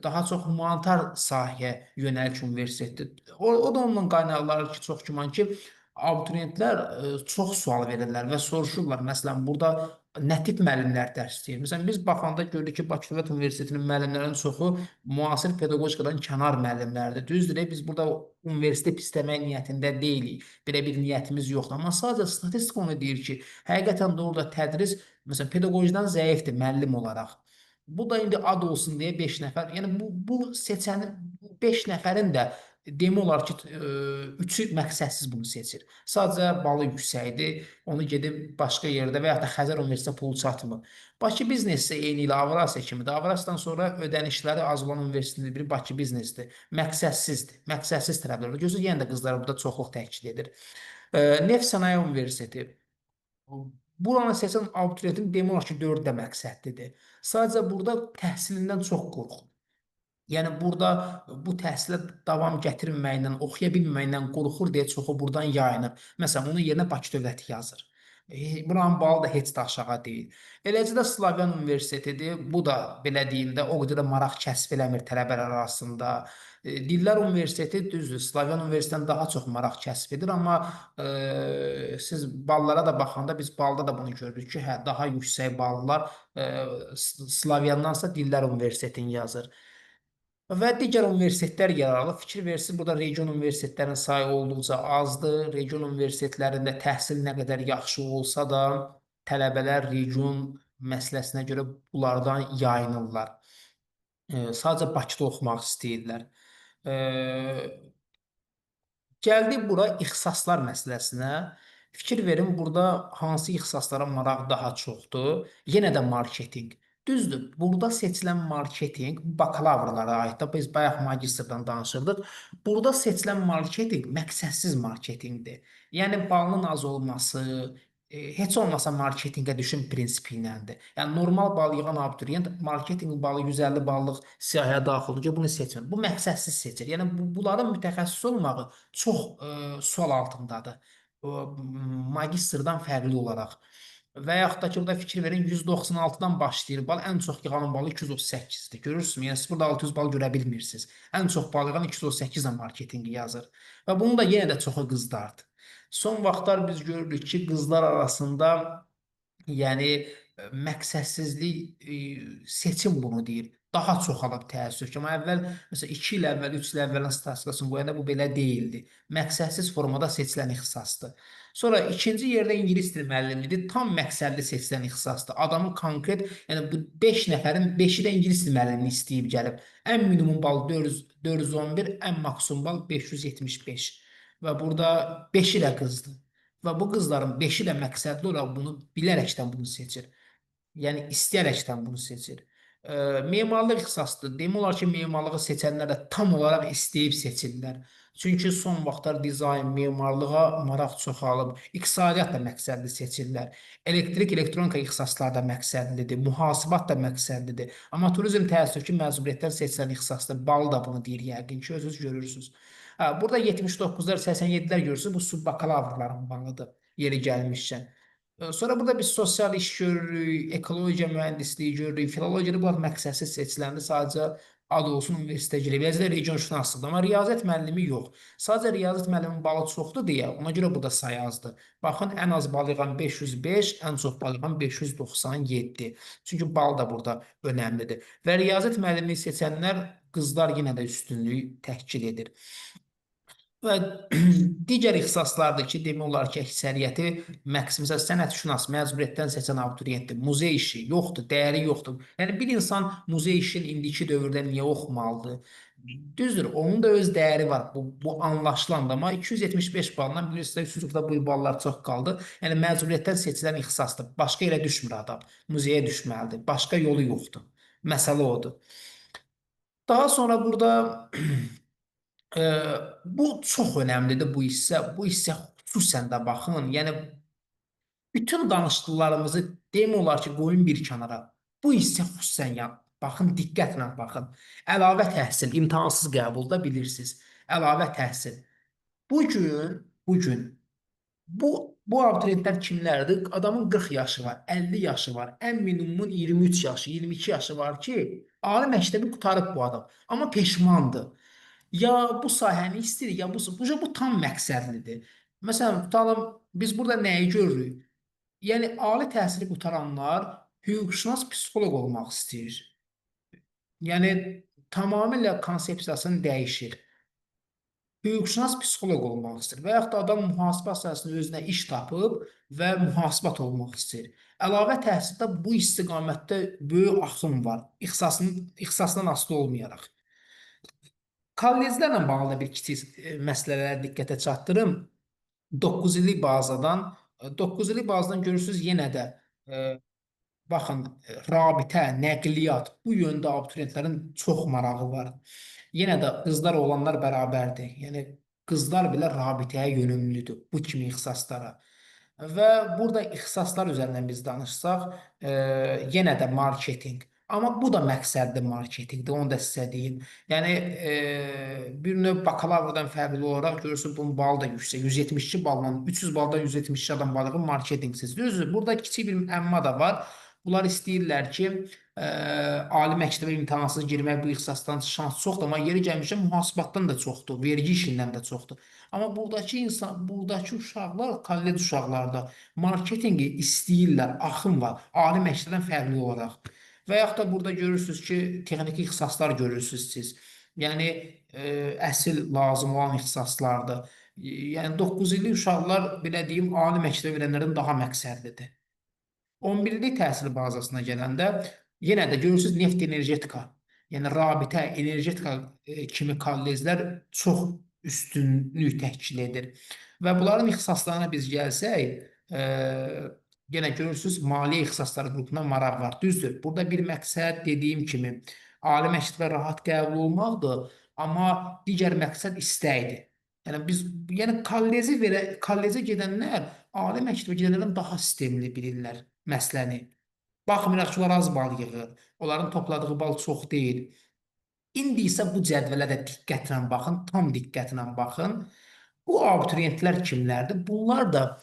Speaker 2: daha çox humanitar sahəyə yönəlik universitetdir. O da ondan qaynaqlanır ki, çox güman ki, abituriyentlər çox sual verirlər və soruşurlar. Məsələn, burada nə tip müəllimlər dərs deyir? Məsələn, biz baxanda gördük ki, Bakı Dövlət Universitetinin müəllimlərinin çoxu müasir pedaqogikadan kənar müəllimlərdir. Düzdür, biz burada universitet pisləmək niyyətində deyilik. Belə bir niyyətimiz yoxdur. Amma sadəcə statistika onu deyir ki, həqiqətən də orada tədris, məsələn, pedaqojidən zəifdir müəllim olaraq. Bu da indi ad olsun deyə 5 nəfər. Yəni bu seçən 5 nəfərin də demək olar ki, 3-ü məqsədsiz bunu seçir. Sadəcə balı yüksəkdir, onu gedib başqa yerdə və yaxud da Xəzər Universitetə pulu çatmır. Bakı Biznes isə eyni ilə Avrasiya kimidir. Avrasiyadan sonra ödənişləri az olan universitetlərdən biri Bakı Biznesdir. Məqsədsizdir. Məqsədsiz tələblər. Gözü yenə də qızlar burada çoxluq təkid edir. Neft Sənaye Universiteti. Buranı seçən abituriyentin demək olar ki, 4 də məqsədlidir. Sadəcə burada təhsilindən çox qorxur. Yəni burada bu təhsilə davam gətirməyindən, oxuya bilməyindən qorxur deyə çoxu buradan yayınır. Məsələn, onun yerinə Bakı Dövləti yazır. Buranın balı da heç də aşağı deyil. Eləcə də Slavyan Universitetidir. Bu da belə deyində o qədər də maraq kəsb eləmir tələbələr arasında. Dillər Universiteti düzdür, Slavyan Universitetindən daha çox maraq kəsb edir, amma siz ballara da baxanda biz balda da bunu görürük ki, hə, daha yüksək ballar Slavyandansa Dillər Universitetini yazır. Və digər universitetlər yararlı. Fikir versiniz, burada region universitetlərin sayı olduqca azdır. Region universitetlərində təhsil nə qədər yaxşı olsa da, tələbələr region məsələsinə görə bunlardan yayınırlar. Sadəcə Bakıda oxumaq istəyirlər. Gəldik bura ixtisaslar məsələsinə. Fikir verin, burada hansı ixtisaslara maraq daha çoxdur? Yenə də marketinq. Düzdür, burada seçilən marketinq bakalavrlara aiddir. Biz bayaq magistrdan danışırdıq. Burada seçilən marketinq məqsədsiz marketinqdir. Yəni balının az olması, heç olmasa marketinqə düşün prinsipi iləndir. Yəni normal bal yığan abituriyent marketinq balı 150 ballıq siyahıya daxil olur ki, bunu seçmir. Bu məqsədsiz seçir. Yəni bunların mütəxəssis olmağı çox sual altındadır. Magistrdan fərqli olaraq. Və yaxud da ki, burada fikir verin, 196-dan başlayır bal, ən çox yığanın balı 238-dir. Görürsünüz, yəni siz burada 600 bal görə bilmirsiniz. Ən çox bal yığan 238 ilə marketinqi yazır. Və bunun da yenə də çoxu qızlardır. Son vaxtlar biz görürük ki, qızlar arasında yəni məqsədsizlik seçim bunu deyir. Daha çoxalıb təəssüf ki, amma əvvəl, məsələn, 2 il əvvəl, 3 il əvvəlin statistikasını qoyanda bu belə deyildi. Məqsədsiz formada seçilən ixtisasdır. Sonra ikinci yerdə ingilis dili müəllimliyidir. Tam məqsədli seçilən ixtisasdır. Adamın konkret, yəni bu 5 nəfərin 5-i də ingilis dili müəllimliyi istəyib gəlib. Ən minimum bal 411, ən maksimum bal 575. Və burada 5-i də qızdır. Və bu qızların 5-i də məqsədli olaraq bunu bilərəkdən bunu seçir. Yəni istəyərəkdən bunu seçir. Memarlıq ixtisasıdır. Demək olar ki, memarlığı seçənlər də tam olaraq istəyib seçirlər. Çünki son vaxtlar dizayn, memarlığa maraq çoxalıb. İqtisadiyyat da məqsədli seçirlər. Elektrik, elektronika ixtisasları da məqsədlidir. Mühasibat da məqsədlidir. Amma turizm təəssüf ki, məcburiyyətdən seçilən ixtisasdır. Balı da bunu deyir yəqin ki, özünüz görürsünüz. Burada 79-lar, 87-lər görürsünüz. Bu subbakalavrların balıdır yeri gəlmişkən. Sonra burada biz sosial iş görürük, ekologiya mühəndisliyi görürük, filologiyada bunlar məqsədsiz seçiləndə sadəcə ad olsun universitetə girib, eləcə də region şünaslığıdır. Amma riyaziyyat müəllimi yox. Sadəcə riyaziyyat müəlliminin balı çoxdur deyə, ona görə burada sayı azdır. Baxın, ən az bal yığan 505, ən çox bal yığan 597. Çünki bal da burada önəmlidir. Və riyaziyyat müəllimliyi seçənlər qızlar yenə də üstünlüyü təhkil edir. Və Digər ixtisaslardakı demək olar ki, əksəriyyəti məsələn sənətşünas məcburiyyətdən seçən abituriyentdir. Muzey işi yoxdur, dəyəri yoxdur. Yəni bir insan muzey işini indiki dövrdə niyə oxumalıdır? Düzdür, onun da öz dəyəri var. Bu anlaşılandır. Amma 275 baldan bilirsiniz, üslubda bu ballar çox qaldı. Yəni məcburiyyətdən seçilən ixtisasdır. Başqa yerə düşmür adam. Muzeyə düşməlidir. Başqa yolu yoxdur. Məsələ odur. Daha sonra burada bu çox önəmlidir bu hissə. Bu hissə xüsusən də baxın, yəni bütün danışdıqlarımızı demək olar ki, qoyun bir kənara. Bu hissə xüsusən baxın, diqqətlə baxın. Əlavə təhsil, imtahansız qəbulda bilirsiniz. Əlavə təhsil. Bu gün bu abituriyentlər kimlərdir? Adamın 40 yaşı var, 50 yaşı var, ən minimumun 23 yaşı, 22 yaşı var ki, ali məktəbi qurtarıb bu adam. Amma peşmandır. Ya bu sahəni istəyir, ya bu tam məqsədlidir. Məsələn, tutalım, biz burada nəyi görürük? Yəni, ali təhsili qutaranlar hüquqşünas psixoloq olmaq istəyir. Yəni, tamamilə konsepsiyasını dəyişir. Hüquqşünas psixoloq olmaq istəyir və yaxud da adam mühasibə sahəsində özünə iş tapıb və mühasibat olmaq istəyir. Əlavə təhsildə bu istiqamətdə böyük axım var, ixtisasından asılı olmayaraq. Kolleclərlə bağlı bir kiçik məsələlərə diqqətə çatdırım. 9 illik bazadan görürsünüz yenə də baxın, rabitə, nəqliyyat, bu yöndə abituriyentlərin çox marağı var. Yenə də qızlar, oğlanlar bərabərdir. Yəni, qızlar belə rabitəyə yönümlüdür bu kimi ixtisaslara. Və burada ixtisaslar üzərindən biz danışsaq, yenə də marketinq. Amma bu da məqsədli marketinqdir, onu da sizə deyim. Yəni, bir növ bakalavrdan fərqli olaraq görürsünüz, bunun balı da yüksək. 172 balla, 300 baldan 172 adam balığı marketinqsiz. Düzdür, burada kiçik bir əmma da var. Bunlar istəyirlər ki, ali məktəbə imtahansız girmək bu ixtisasdan şans çoxdur, amma yeri gəlmişə mühasibatdan da çoxdur, vergi işindən də çoxdur. Amma buradakı uşaqlar, kollec uşaqlarda marketinqi istəyirlər, axım var, ali məktəbdən fərqli olaraq. Və yaxud da burada görürsünüz ki, texniki ixtisaslar görürsünüz siz. Yəni, əsl lazım olan ixtisaslardır. Yəni, 9 illik uşaqlar, belə deyim, ali məktəbə verənlərdən daha məqsədlidir. 11-lik təhsil bazasına gələndə yenə də görürsünüz neft energetika, yəni rabitə, energetika kimi kolleclər çox üstünlük təşkil edir. Və bunların ixtisaslarına biz gəlsək, yenə görürsünüz maliyyə ixtisasları qrupuna maraq var. Düzdür, burada bir məqsəd dediyim kimi ali məktəbə rahat qəbul olmaqdır, amma digər məqsəd istəkdir. Yəni kollecə gedənlər ali məktəbə gedənlərdən daha sistemli bilirlər məsələni. Baxmayaraq ki, onlar az bal yığır, onların topladığı bal çox deyil. İndi isə bu cədvələ də diqqətlə baxın, tam diqqətlə baxın. Bu abituriyentlər kimlərdir? Bunlar da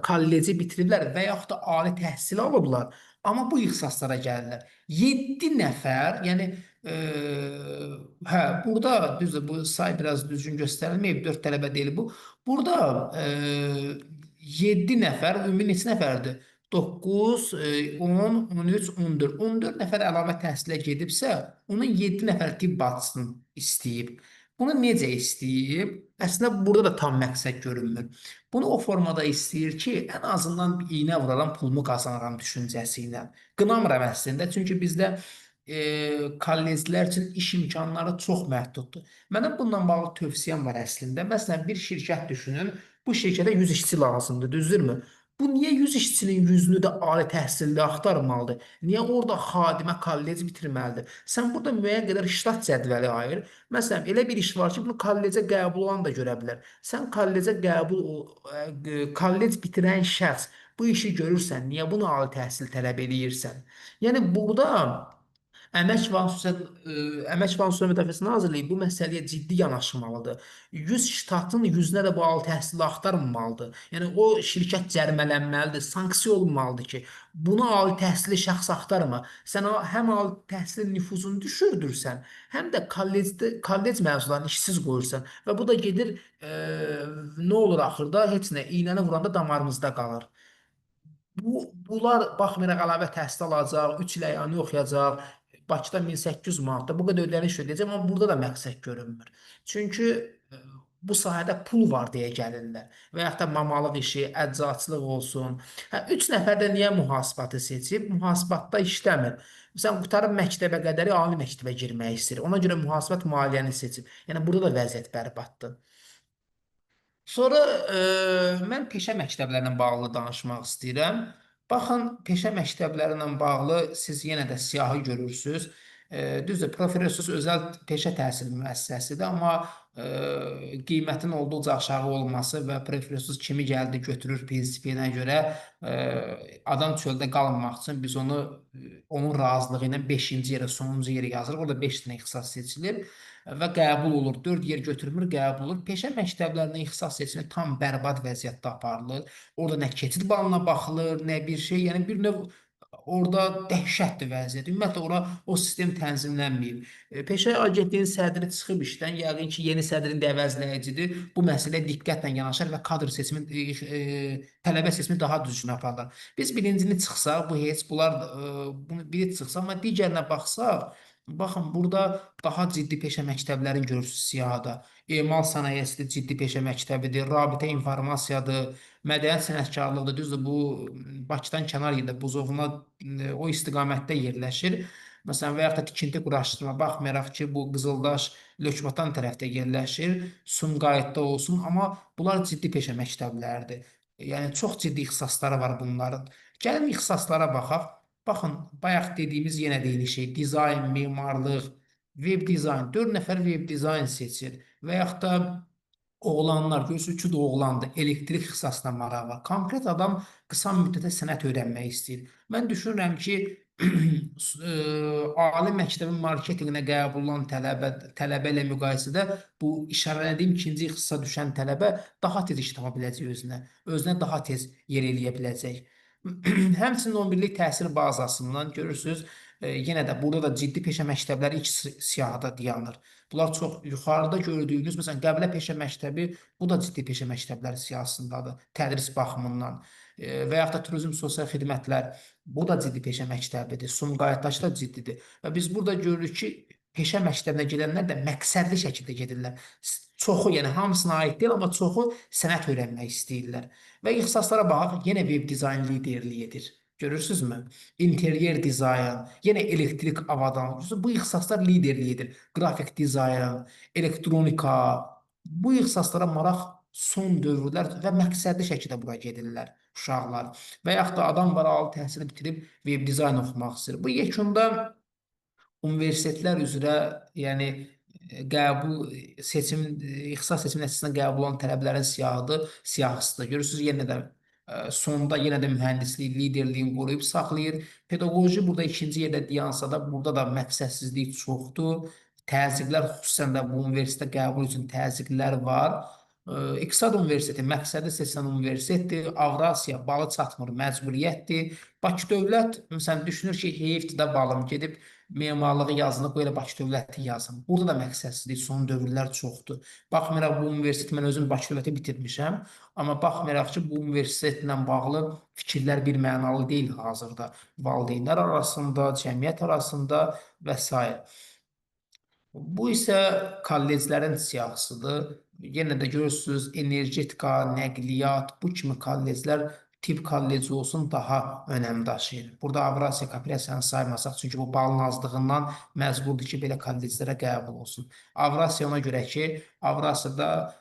Speaker 2: kolleci bitiriblər və yaxud da ali təhsil alıblar, amma bu ixtisaslara gəlirlər. 7 nəfər, yəni burada düzdür, bu say biraz düzgün göstərilməyib, 4 tələbə deyil bu. Burada 7 nəfər, ümumi neçə nəfərdir? 9, 10, 13, 14. 14 nəfər əlavə təhsilə gedibsə, onun 7 nəfər tibb bacısını istəyib. Bunu necə istəyib? Əslində, burada da tam məqsəd görünmür. Bunu o formada istəyir ki, ən azından iynə vuraram, pulumu qazanıram düşüncəsi ilə. Qınamıram əslində, çünki bizdə kolleclər üçün iş imkanları çox məhduddur. Mənim bundan bağlı tövsiyəm var əslində. Məsələn, bir şirkət düşünün, bu şirkətə 100 işçi lazımdır, düzdürmü? Bu niyə 100 işçinin 100-ünü də ali təhsilli axtarmalıdır? Niyə orada xadimə kollec bitirməlidir? Sən burada müəyyən qədər ştat cədvəli ayır. Məsələn, elə bir iş var ki, bunu kollecə qəbul olan da görə bilər. Sən kollec bitirən şəxs bu işi görürsən, niyə bunu ali təhsil tələb eləyirsən? Yəni, burada Əmək və Sosial Müdafiəsi Nazirliyi bu məsələyə ciddi yanaşmalıdır. 100 ştatın 100-nə də bu ali təhsili axtarmamalıdır. Yəni, o şirkət cərimələnməlidir, sanksiya olunmalıdır ki, bunu ali təhsili şəxs axtarma. Sən həm ali təhsilin nüfuzunu düşürdürsən, həm də kollec məzunlarını işsiz qoyursan və bu da gedir, nə olur axırda, heç nə, iynəni vuranda damarımızda qalır. Bunlar baxmayaraq əlavə təhsil alacaq, 3 il əyanı oxuyacaq, Bakıda 1800 manatda bu qədər ödəniş ödəyəcək, amma burada da məqsəd görünmür. Çünki bu sahədə pul var deyə gəlirlər. Və yaxud da mamalıq işi, əczaçılıq olsun. Hə, 3 nəfər də niyə mühasibatı seçib? Mühasibatda işləmir. Məsələn, qutarıb məktəbə qədəri ali məktəbə girmək istəyir. Ona görə mühasibat maliyyəni seçib. Yəni burada da vəziyyət bərbaddır. Sonra mən peşə məktəblərlə bağlı danışmaq istəyirəm. Baxın, peşə məktəbləri ilə bağlı siz yenə də siyahı görürsünüz. Düzdür, Profilyosus özəl peşə təhsil müəssisəsidir, amma qiymətin olduqca aşağı olması və Profilyosus kimi gəldi götürür prinsipinə görə adam çöldə qalmamaq üçün biz onu onun razılığı ilə 5-ci yerə, sonuncu yerə yazırıq. Orada 5 dənə ixtisas seçilir və qəbul olur. 4 yer götürmür, qəbul olur. Peşə məktəblərinin ixtisas seçimi tam bərbad vəziyyətdə aparılır. Orada nə keçid balına baxılır, nə bir şey. Yəni bir növ orada dəhşətli vəziyyət. Ümumiyyətlə ora o sistem tənzimlənməyib. Peşə Agentliyinin sədri çıxıb işdən, yəqin ki, yeni sədrin də əvəzləyicidir. Bu məsələyə diqqətlə yanaşar və kadr seçimi, tələbə seçimi daha düzgün aparlar. Biz birincini çıxsaq, bu heç bunlar biri çıxsa, amma digərinə baxsaq, baxın, burada daha ciddi peşə məktəblərini görürsünüz siyahıda. Emal sənayesidir, ciddi peşə məktəbidir, rabitə informasiyadır, mədəniyyət sənətkarlıqdır. Düzdür, bu Bakıdan kənar yerdə, Buzovuna o istiqamətdə yerləşir. Məsələn, və yaxud da tikinti quraşdırma, baxmayaraq ki, bu Qızıldaş, Lökbatan tərəfdə yerləşir, Sumqayıtda olsun, amma bunlar ciddi peşə məktəbləridir. Yəni, çox ciddi ixtisasları var bunların. Gəlin ixtisaslara baxaq. Baxın, bayaq dediyimiz yenə deyil şey, dizayn, memarlıq, web dizayn, 4 nəfər web dizayn seçir və yaxud da oğlanlar, görürsünüz ki, oğlandır, elektrik ixtisasına marağı var. Konkret adam qısa müddətə sənət öyrənmək istəyir. Mən düşünürəm ki, ali məktəbin marketinqinə qəbul olan tələbə ilə müqayisədə bu işarələdiyim ikinci ixtisasa düşən tələbə daha tez iş tapa biləcək özünə daha tez yer eləyə biləcək. Həmçinin 11-lik təhsil bazasından görürsünüz, yenə də burada da ciddi peşə məktəbləri ilk siyahıda dayanır. Bunlar çox yuxarıda gördüyünüz, məsələn, Qəbələ peşə məktəbi, bu da ciddi peşə məktəbləri siyahısındadır, tədris baxımından. Və yaxud da turizm sosial xidmətlər, bu da ciddi peşə məktəbidir, Sumqayıtdaşı da ciddidir. Və biz burada görürük ki, peşə məktəbinə gedənlər də məqsədli şəkildə gedirlər. Çoxu, yəni hamısına aid deyil, amma çoxu sənət öyrənmək istəyirlər. Və ixtisaslara baxaq, yenə web dizayn liderliyi edir. Görürsünüzmü? İnteryer dizayn, yenə elektrik avadan. Bu ixtisaslar liderliyi edir. Qrafik dizayn, elektronika. Bu ixtisaslara maraq son dövrlər və məqsədli şəkildə bura gedirlər uşaqlar. Və yaxud da adam var, ali təhsili bitirib web dizayn oxumaq istəyir. Bu yekunda universitetlər üzrə, yəni qəbul seçim ixtisas seçimi nəticəsində qəbul olan tələbələrin siyahısıdır. Görürsünüz, yenə də sonda yenə də mühəndislik liderliyini qoruyub saxlayır. Pedaqoji burada ikinci yerdə dayansa da, burada da məqsədsizlik çoxdur. Təzyiqlər, xüsusən də bu universitetə qəbul üçün təzyiqlər var. İqtisad Universiteti məqsədi seçilən universitetdir. Avrasiya balı çatmır, məcburiyyətdir. Bakı Dövlət, məsələn, düşünür ki, heyfdir də balım gedib memarlığı yazılıb, belə Bakı Dövləti yazım. Burada da məqsədsizlik, son dövrlər çoxdur. Baxmayaraq bu universiteti, mən özüm Bakı Dövləti bitirmişəm, amma baxmayaraq ki, bu universitetlə bağlı fikirlər bir mənalı deyil hazırda. Valideynlər arasında, cəmiyyət arasında və s. Bu isə kolleclərin siyahısıdır. Yenə də görürsünüz, energetika, nəqliyyat, bu kimi kolleclər tibb kolleci olsun daha önəm daşıyır. Burada Avrasiya Kooperasyasını saymasaq, çünki bu balın azlığından məcburdur ki, belə kolleclərə qəbul olsun. Avrasiya ona görə ki, Avrasiyada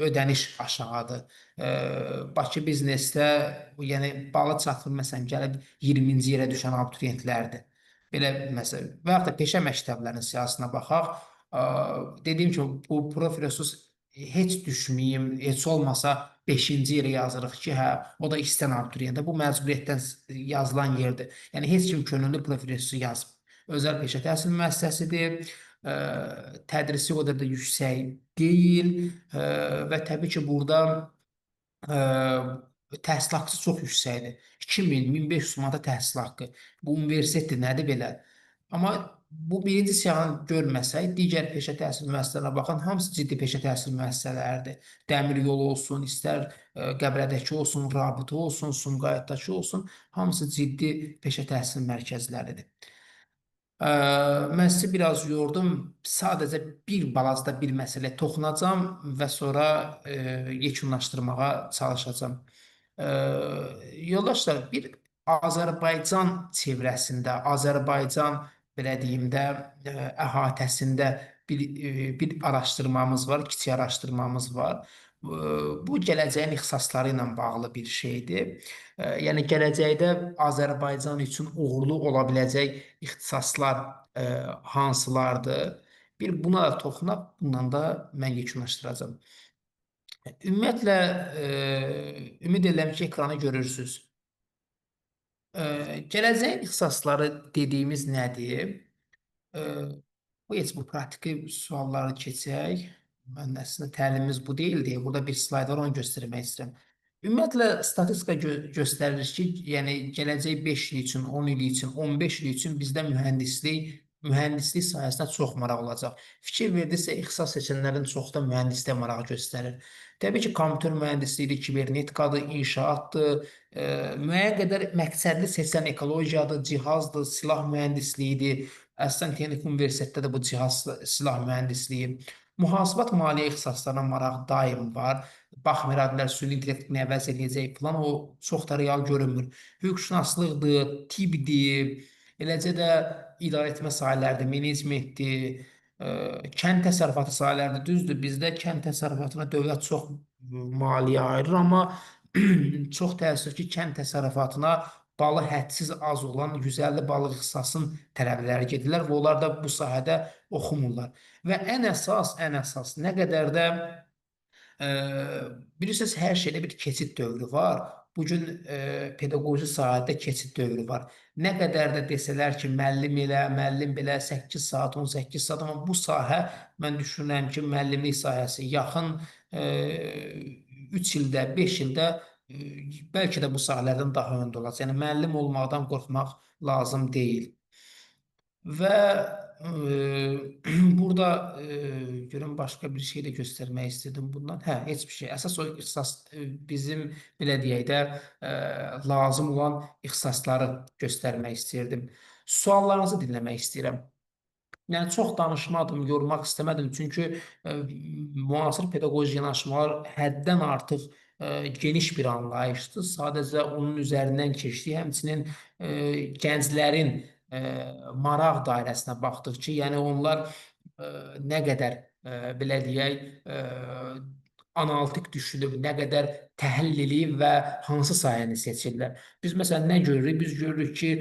Speaker 2: ödəniş aşağıdır. Bakı biznesdə, yəni balı çatır, məsələn, gəlib 20-ci yerə düşən abituriyentlərdir. Belə məsələ. Və yaxud da peşə məktəblərinin siyahısına baxaq. Dediyim kimi, bu Profilyosus heç düşməyim, heç olmasa 5-ci yerə yazırıq ki, hə, o da istəyən abituriyentə. Bu məcburiyyətdən yazılan yerdir. Yəni, heç kim könüllü Profilyosusu yazmır. Özəl peşə təhsil müəssisəsidir. Tədrisi o qədər də yüksək deyil və təbii ki, burada təhsil haqqısı çox yüksəkdir. 2000-1500 manata təhsil haqqı. Bu universitetdir, nədir belə? Amma bu birinci siyahını görməsək, digər peşə təhsil müəssisələrinə baxın, hamısı ciddi peşə təhsil müəssisələridir. Dəmir yolu olsun, istər Qəbələdəki olsun, Rabitə olsun, Sumqayıtdakı olsun, hamısı ciddi peşə təhsil mərkəzləridir. Mən sizi biraz yordum. Sadəcə bir balazda bir məsələ toxunacam və sonra yekunlaşdırmağa çalışacağam. Ə, Yoldaşlar, bir Azərbaycan çevrəsində, Azərbaycan belə deyim də əhatəsində bir araşdırmamız var, kiçik araşdırmamız var. Bu gələcəyin ixtisasları ilə bağlı bir şeydir. Yəni gələcəkdə Azərbaycan üçün uğurlu ola biləcək ixtisaslar hansılardır? Bir buna da toxunaq, bundan da mən yekunlaşdıracağam. Ümumiyyətlə, ümid edirəm ki, ekranı görürsünüz. Gələcəyin ixtisasları dediyimiz nədir? Bu praktiki sualları keçək. Mən əslində təlimimiz bu deyildi. Burada bir slayd var, onu göstərmək istəyirəm. Ümumiyyətlə, statistika göstərir ki, yəni gələcək 5 il üçün, 10 il üçün, 15 il üçün bizdə mühəndislik sahəsinə çox maraq olacaq. Fikir verdirsə, ixtisas seçənlərin çoxu da mühəndisliyə maraq göstərir. Təbii ki, kompüter mühəndisliyidir, kibernetikadır, inşaatdır, müəyyən qədər məqsədli seçilən ekologiyadır, cihazdır, silah mühəndisliyidir. Əsasən Texniki Universitetdə də bu cihaz silah mühəndisliyi. Mühasibat maliyyə ixtisaslarına maraq daim var. Baxmayaraq, süni intellekt nə əvəz edəcək falan, o çox da real görünmür. Hüquqşünaslıqdır, tibbdir, eləcə də idarəetmə sahələrdir, menecmentdir, kənd təsərrüfatı sahələrdir. Düzdür, bizdə kənd təsərrüfatına dövlət çox maliyyə ayırır, amma çox təəssüf ki, kənd təsərrüfatına balı hədsiz az olan 150 balıq ixtisasının tələbələri gedirlər və onlar da bu sahədə oxumurlar. Və ən əsas, nə qədər də bilirsiniz, hər şeydə bir keçid dövrü var. Bugün pedaqoji sahədə keçid dövrü var. Nə qədər də desələr ki, müəllim elə, müəllim belə 8 saat, 18 saat, amma bu sahə, mən düşünürəm ki, müəllimlik sahəsi yaxın 3 ildə, 5 ildə bəlkə də bu sahələrdən daha öndə olacaq. Yəni, müəllim olmaqdan qorxmaq lazım deyil. Və burada görün, başqa bir şey də göstərmək istədim bundan. Heç bir şey. Əsas o ixtisas bizim, belə deyək də, lazım olan ixtisasları göstərmək istəyirdim. Suallarınızı dinləmək istəyirəm. Yəni, çox danışmadım, yormaq istəmədim. Çünki müasir pedaqoji yanaşmalar həddən artıq geniş bir anlayışdır. Sadəcə onun üzərindən keçdik. Həmçinin gənclərin maraq dairəsinə baxdıq ki, yəni onlar nə qədər, belə deyək, analitik düşünüb, nə qədər təhlili və hansı sahəni seçirlər. Biz məsələn nə görürük? Biz görürük ki,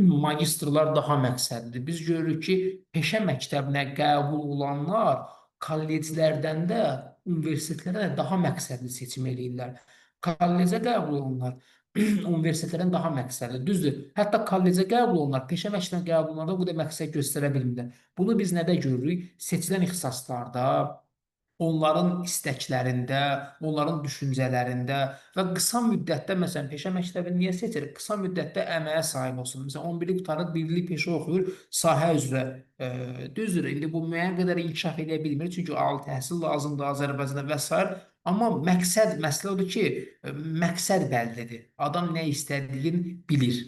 Speaker 2: magistrlar daha məqsədlidir. Biz görürük ki, peşə məktəbinə qəbul olanlar kolleclərdən də universitetlərə də daha məqsədli seçim eləyirlər. Kollecə qəbul olanlar universitetlərdən daha məqsədli. Düzdür, hətta kollecə qəbul olunlar, peşə məktəbinə qəbul olunlarda bu da məqsəd göstərə bilmirlər. Bunu biz nədə görürük? Seçilən ixtisaslarda, onların istəklərində, onların düşüncələrində və qısa müddətdə, məsələn, peşə məktəbini niyə seçir? Qısa müddətdə əməyə sahib olsun. Məsələn, 11-lik qutarır, 1-lik peşə oxuyur, sahə üzrə. Düzdür, indi bu müəyyən qədər inkişaf edə bilmir, çünki ali təhsil lazımdır Azərbaycanda və s. Amma məsələ odur ki, məqsəd bəllidir. Adam nə istədiyini bilir.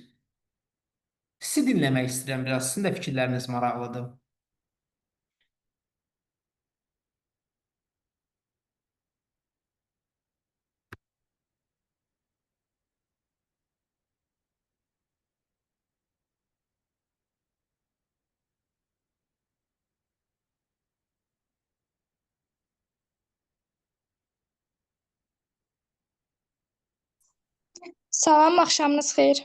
Speaker 2: Sizi dinləmək istəyirəm biraz, sizin də fikirləriniz maraqlıdır.
Speaker 6: Salam, axşamınız xeyir.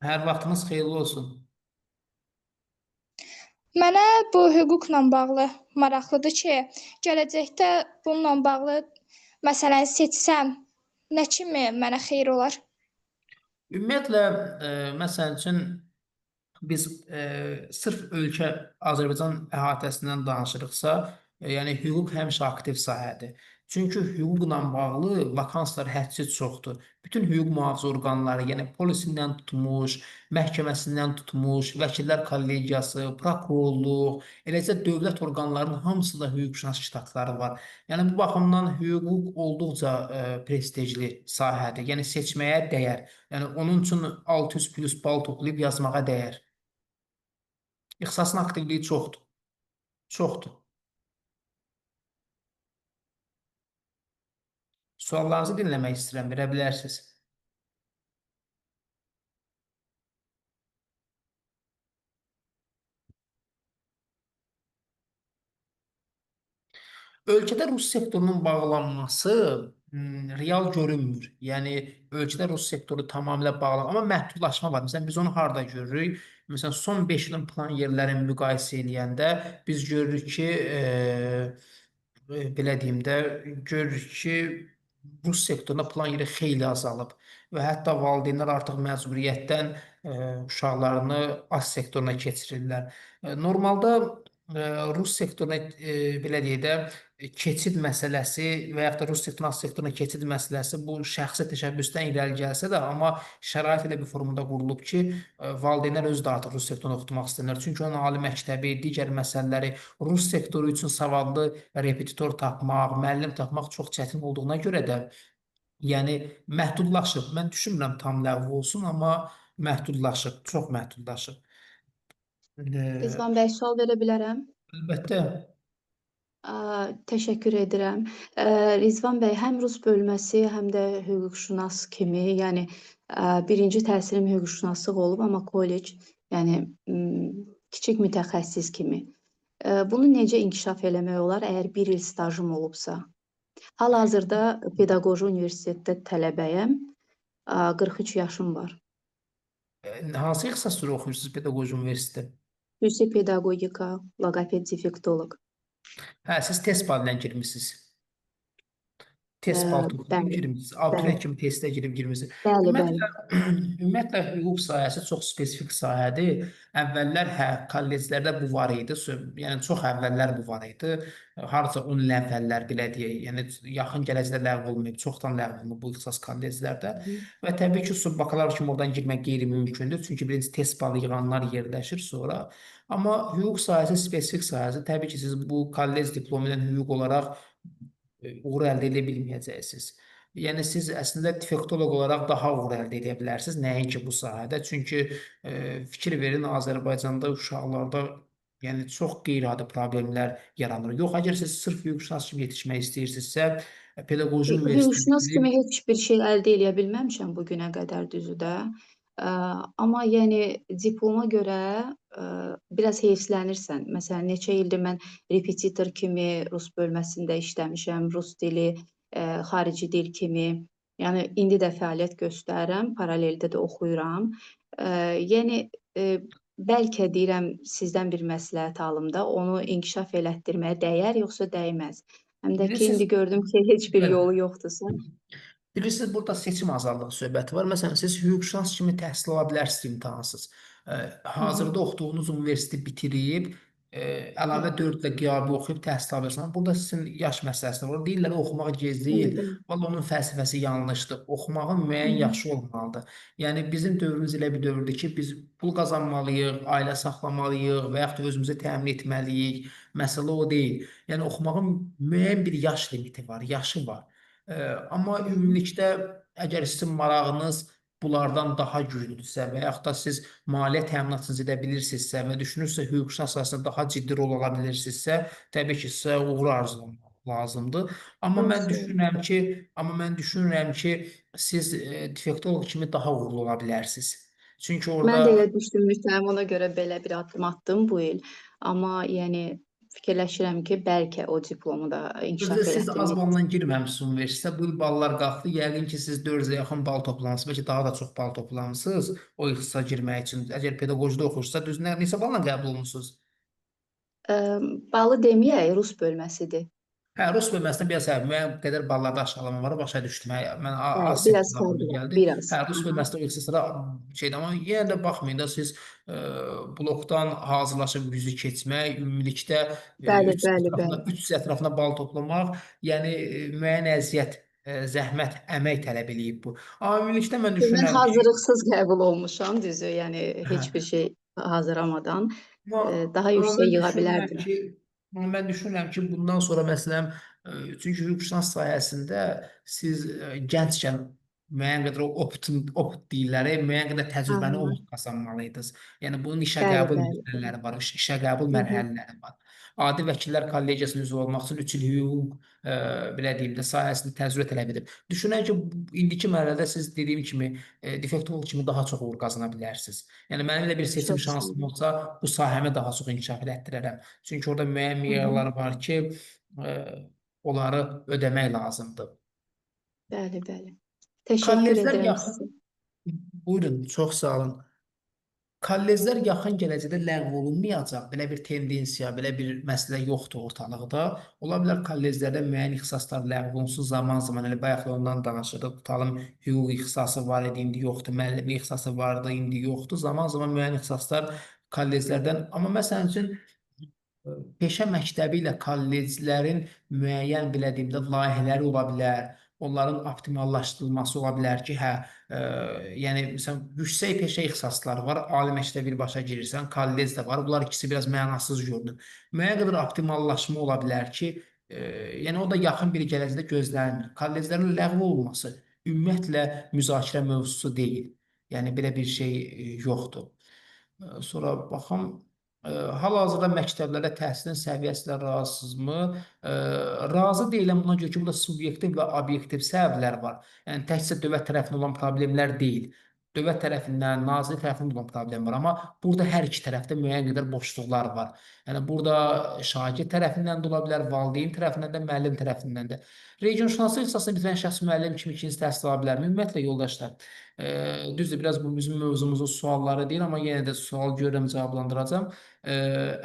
Speaker 2: Hər vaxtınız xeyirli olsun.
Speaker 6: Mənə bu hüquqla bağlı maraqlıdır ki, gələcəkdə bununla bağlı məsələn seçsəm, nə kimi mənə xeyir olar?
Speaker 2: Ümumiyyətlə, məsəl üçün, biz sırf ölkə Azərbaycan əhatəsindən danışırıqsa, yəni hüquq həmişə aktiv sahədir. Çünki hüquqla bağlı vakanslar hədsiz çoxdur. Bütün hüquq mühafizə orqanları, yəni polisindən tutmuş, məhkəməsindən tutmuş, vəkillər kollegiyası, prokurorluq, eləcə dövlət orqanlarının hamısında hüquqşünas ştatları var. Yəni bu baxımdan hüquq olduqca prestijli sahədir. Yəni seçməyə dəyər. Yəni onun üçün 600+ bal toplayıb yazmağa dəyər. İxtisasın aktivliyi çoxdur. Çoxdur. Suallarınızı dinləmək istəyirəm, verə bilərsiniz. Ölkədə rus sektorunun bağlanması real görünmür. Yəni ölkədə rus sektoru tamamilə bağlı, amma məhdudlaşma var. Məsələn, biz onu harda görürük? Məsələn, son 5 ilin plan yerlərini müqayisə edəndə biz görürük ki, belə deyim də, görürük ki, rus sektorunda plan yeri xeyli azalıb və hətta valideynlər artıq məcburiyyətdən uşaqlarını az sektoruna keçirirlər. Normalda rus sektoruna belə deyək də keçid məsələsi və yaxud da rus sektorundan az sektoruna keçid məsələsi bu şəxsi təşəbbüsdən irəli gəlsə də, amma şərait elə bir formada qurulub ki, valideynlər özü də artıq rus sektorunu oxutmaq istəyirlər. Çünki onun ali məktəbi, digər məsələləri rus sektoru üçün savadlı repetitor tapmaq, müəllim tapmaq çox çətin olduğuna görə də yəni məhdudlaşıb. Mən düşünmürəm tam ləğv olsun, amma məhdudlaşıb, çox məhdudlaşıb.
Speaker 7: Rizvan bəy, sual verə bilərəm?
Speaker 2: Əlbəttə.
Speaker 7: Təşəkkür edirəm. Rizvan bəy, həm rus bölməsi, həm də hüquqşünas kimi, yəni birinci təhsilim hüquqşünaslıq olub, amma kollec, yəni kiçik mütəxəssis kimi. Bunu necə inkişaf eləmək olar, əgər bir il stajım olubsa? Hal-hazırda pedaqoji universitetdə tələbəyəm, 43 yaşım var.
Speaker 2: Hansı ixtisasda oxuyursunuz pedaqoji universitetdə?
Speaker 7: Xüsusi pedaqogika, loqoped, defektoloq.
Speaker 2: Hə, siz test balıyla girmisiniz. Test bal toplayıb
Speaker 7: Bəli,
Speaker 2: girmisiniz. Abituriyent
Speaker 7: bəli,
Speaker 2: kimi testə girib girmisiniz.
Speaker 7: bəli.
Speaker 2: Ümumiyyətlə hüquq sahəsi çox spesifik sahədir. Əvvəllər kolleclərdə bu var idi. Yəni çox əvvəllər bu var idi. Harca 10 il əvvəllər belə deyək. Yəni yaxın gələcəkdə ləğv olunmayıb, çoxdan ləğv olunub bu ixtisas kolleclərdə. Və təbii ki, subbakalavr kimi oradan girmək qeyri-mümkündür. Çünki birinci test balı yığanlar yerləşir sonra. Amma hüquq sahəsi spesifik sahəsi. Təbii ki, siz bu kollec diplomu ilə hüquq olaraq uğur əldə edə bilməyəcəksiniz. Yəni siz əslində defektoloq olaraq daha uğur əldə edə bilərsiniz, nəinki bu sahədə. Çünki fikir verin, Azərbaycanda uşaqlarda yəni çox qeyri-adi problemlər yaranır. Yox, əgər siz sırf hüquqşünas kimi yetişmək istəyirsinizsə, pedaqoji
Speaker 7: Hüquqşünas kimi
Speaker 2: universitetini
Speaker 7: heç bir şey əldə edə bilməmişəm bu günə qədər düzü də. Amma yəni diploma görə biraz heyfslənirsən. Məsələn, neçə ildir mən repetitor kimi rus bölməsində işləmişəm, rus dili, xarici dil kimi. Yəni indi də fəaliyyət göstərirəm, paraleldə də oxuyuram. Yəni bəlkə deyirəm sizdən bir məsləhət alım da, onu inkişaf elətdirməyə dəyər yoxsa dəyməz? Həm də ki,
Speaker 2: bilirsiniz,
Speaker 7: indi gördüm ki, heç bir
Speaker 2: bəli.
Speaker 7: yolu yoxdursa.
Speaker 2: Bilirsiniz, burada seçim azadlığı söhbəti var. Məsələn, siz hüquqşünas kimi təhsil ala bilərsiniz, imtahansız. Hazırda oxuduğunuz universiteti bitirib, əlavə 4 ilə qiyabi oxuyub təhsil alırsanız, burada sizin yaş məsələsi var. Deyirlər, oxumaq gec deyil. Valla onun fəlsəfəsi yanlışdır. Oxumağın müəyyən yaşı olmalıdır. Yəni, bizim dövrümüz elə bir dövrdür ki, biz pul qazanmalıyıq, ailə saxlamalıyıq və yaxud da özümüzü təmin etməliyik. Məsələ o deyil. Yəni, oxumağın müəyyən bir yaş limiti var, yaşı var. Amma ümumilikdə əgər sizin marağınız bunlardan daha güclüdürsə və yaxud da siz maliyyə təminatınızı edə bilirsinizsə və düşünürsə hüquqşünas sahəsində daha ciddi rol ala bilirsinizsə, təbii ki, sizə uğur arzulamaq lazımdır. Amma mən düşünürəm ki, siz defektoloq kimi daha uğurlu ola bilərsiniz. Çünki
Speaker 7: Mən də
Speaker 2: orada
Speaker 7: elə düşünmüşəm, ona görə belə bir addım atdım bu il. Amma yəni fikirləşirəm ki, bəlkə o diplomu da inkişaf
Speaker 2: siz az
Speaker 7: elətdirmək.
Speaker 2: balla girməmisiniz universitetə, bu il ballar qalxdı. Yəqin ki, siz 400-ə yaxın bal toplamısınız, bəlkə daha da çox bal toplamısınız o ixtisasa girmək üçün. Əgər pedaqojida oxuyursa, düz neçə balla qəbul olunursunuz?
Speaker 7: Balı deməyək, rus bölməsidir.
Speaker 2: Hə, rus bölməsində biraz müəyyən qədər ballarda aşağılama var, başa düşdüm. Mən
Speaker 7: Bəli,
Speaker 2: az
Speaker 7: biraz
Speaker 2: sektorda
Speaker 7: fərqi var,
Speaker 2: gəldi.
Speaker 7: biraz.
Speaker 2: Hə, rus bölməsində o ixtisaslara şeydir, amma yenə də baxmayın da siz blokdan hazırlaşıb yüzü keçmək, ümumilikdə
Speaker 7: Bəli, bəli, bəli.
Speaker 2: 300 ətrafına bal toplamaq, yəni müəyyən əziyyət, zəhmət, əmək tələb eləyib bu. Amma ümumilikdə mən
Speaker 7: Mən
Speaker 2: düşünürəm ki,
Speaker 7: hazırlıqsız qəbul olmuşam, düzü, yəni heç
Speaker 2: hə,
Speaker 7: bir şey hazırlamadan daha
Speaker 2: amma
Speaker 7: yüksək
Speaker 2: mən
Speaker 7: yığa
Speaker 2: düşünürəm
Speaker 7: bilərdim.
Speaker 2: ki, bundan sonra məsələn, çünki hüquqşünas sahəsində siz gənckən müəyyən qədər o opt deyirlər, müəyyən qədər təcrübəni o
Speaker 7: Aha,
Speaker 2: vaxt qazanmalıydınız. Yəni bunun işə
Speaker 7: bəli,
Speaker 2: qəbul
Speaker 7: bəli.
Speaker 2: mərhələləri var, işə qəbul
Speaker 7: Hı hı.
Speaker 2: mərhələləri var. Adi vəkillər kollegiyasının üzvü olmaq üçün 3 il hüquq belə deyim də sahəsində təcrübə tələb edib. Düşünən ki, indiki mərhələdə siz dediyim kimi defektolog kimi daha çox uğur qazana bilərsiniz. Yəni mənim elə bir seçim
Speaker 7: Çox sağ
Speaker 2: şansım
Speaker 7: olun.
Speaker 2: olsa, bu sahəmi daha çox inkişaf elətdirərəm. Çünki orada müəyyən
Speaker 7: Hı hı.
Speaker 2: meyarlar var ki, onları ödəmək lazımdır.
Speaker 7: Bəli, bəli. Təşəkkür
Speaker 2: Kolleclər
Speaker 7: edirəm
Speaker 2: yaxın,
Speaker 7: sizə.
Speaker 2: buyurun, çox sağ olun. Kolleclər yaxın gələcəkdə ləğv olunmayacaq. Belə bir tendensiya, belə bir məsələ yoxdur ortalıqda. Ola bilər kolleclərdə müəyyən ixtisaslar ləğv olunsun zaman-zaman. Elə bayaq da ondan danışırdıq. Tutalım, hüquq ixtisası var idi, indi yoxdur. Müəllimlik ixtisası vardı, indi yoxdur. Zaman-zaman müəyyən ixtisaslar kolleclərdən. Amma məsəl üçün peşə məktəbi ilə kolleclərin müəyyən belə deyim də layihələri ola bilər. Onların optimallaşdırılması ola bilər ki, yəni məsələn yüksək peşə ixtisasları var, ali məktəbə birbaşa girirsən, kollec də var. Bunlar ikisi biraz mənasız görünür. Müəyyən qədər optimallaşma ola bilər ki, yəni o da yaxın bir gələcəkdə gözlənilir. Kolleclərin ləğv olunması ümumiyyətlə müzakirə mövzusu deyil. Yəni belə bir şey yoxdur. Sonra baxım, hal-hazırda məktəblərdə təhsilin səviyyəsi ilə razısınızmı? Razı deyiləm buna görə ki, burada subyektiv və obyektiv səbəblər var. Yəni təkcə dövlət tərəfindən olan problemlər deyil. Dövlət tərəfindən, nazirlik tərəfindən olan problem var. Amma burada hər iki tərəfdə müəyyən qədər boşluqlar var. Yəni burada şagird tərəfindən də ola bilər, valideyn tərəfindən də, müəllim tərəfindən də. Regionşünaslıq ixtisasını bitirən şəxs müəllim kimi ikinci təhsil ala bilərmi? Ümumiyyətlə yoldaşlar, düzdür, biraz bu bizim mövzumuzun sualları deyil, amma yenə də sual görürəm, cavablandıracağam.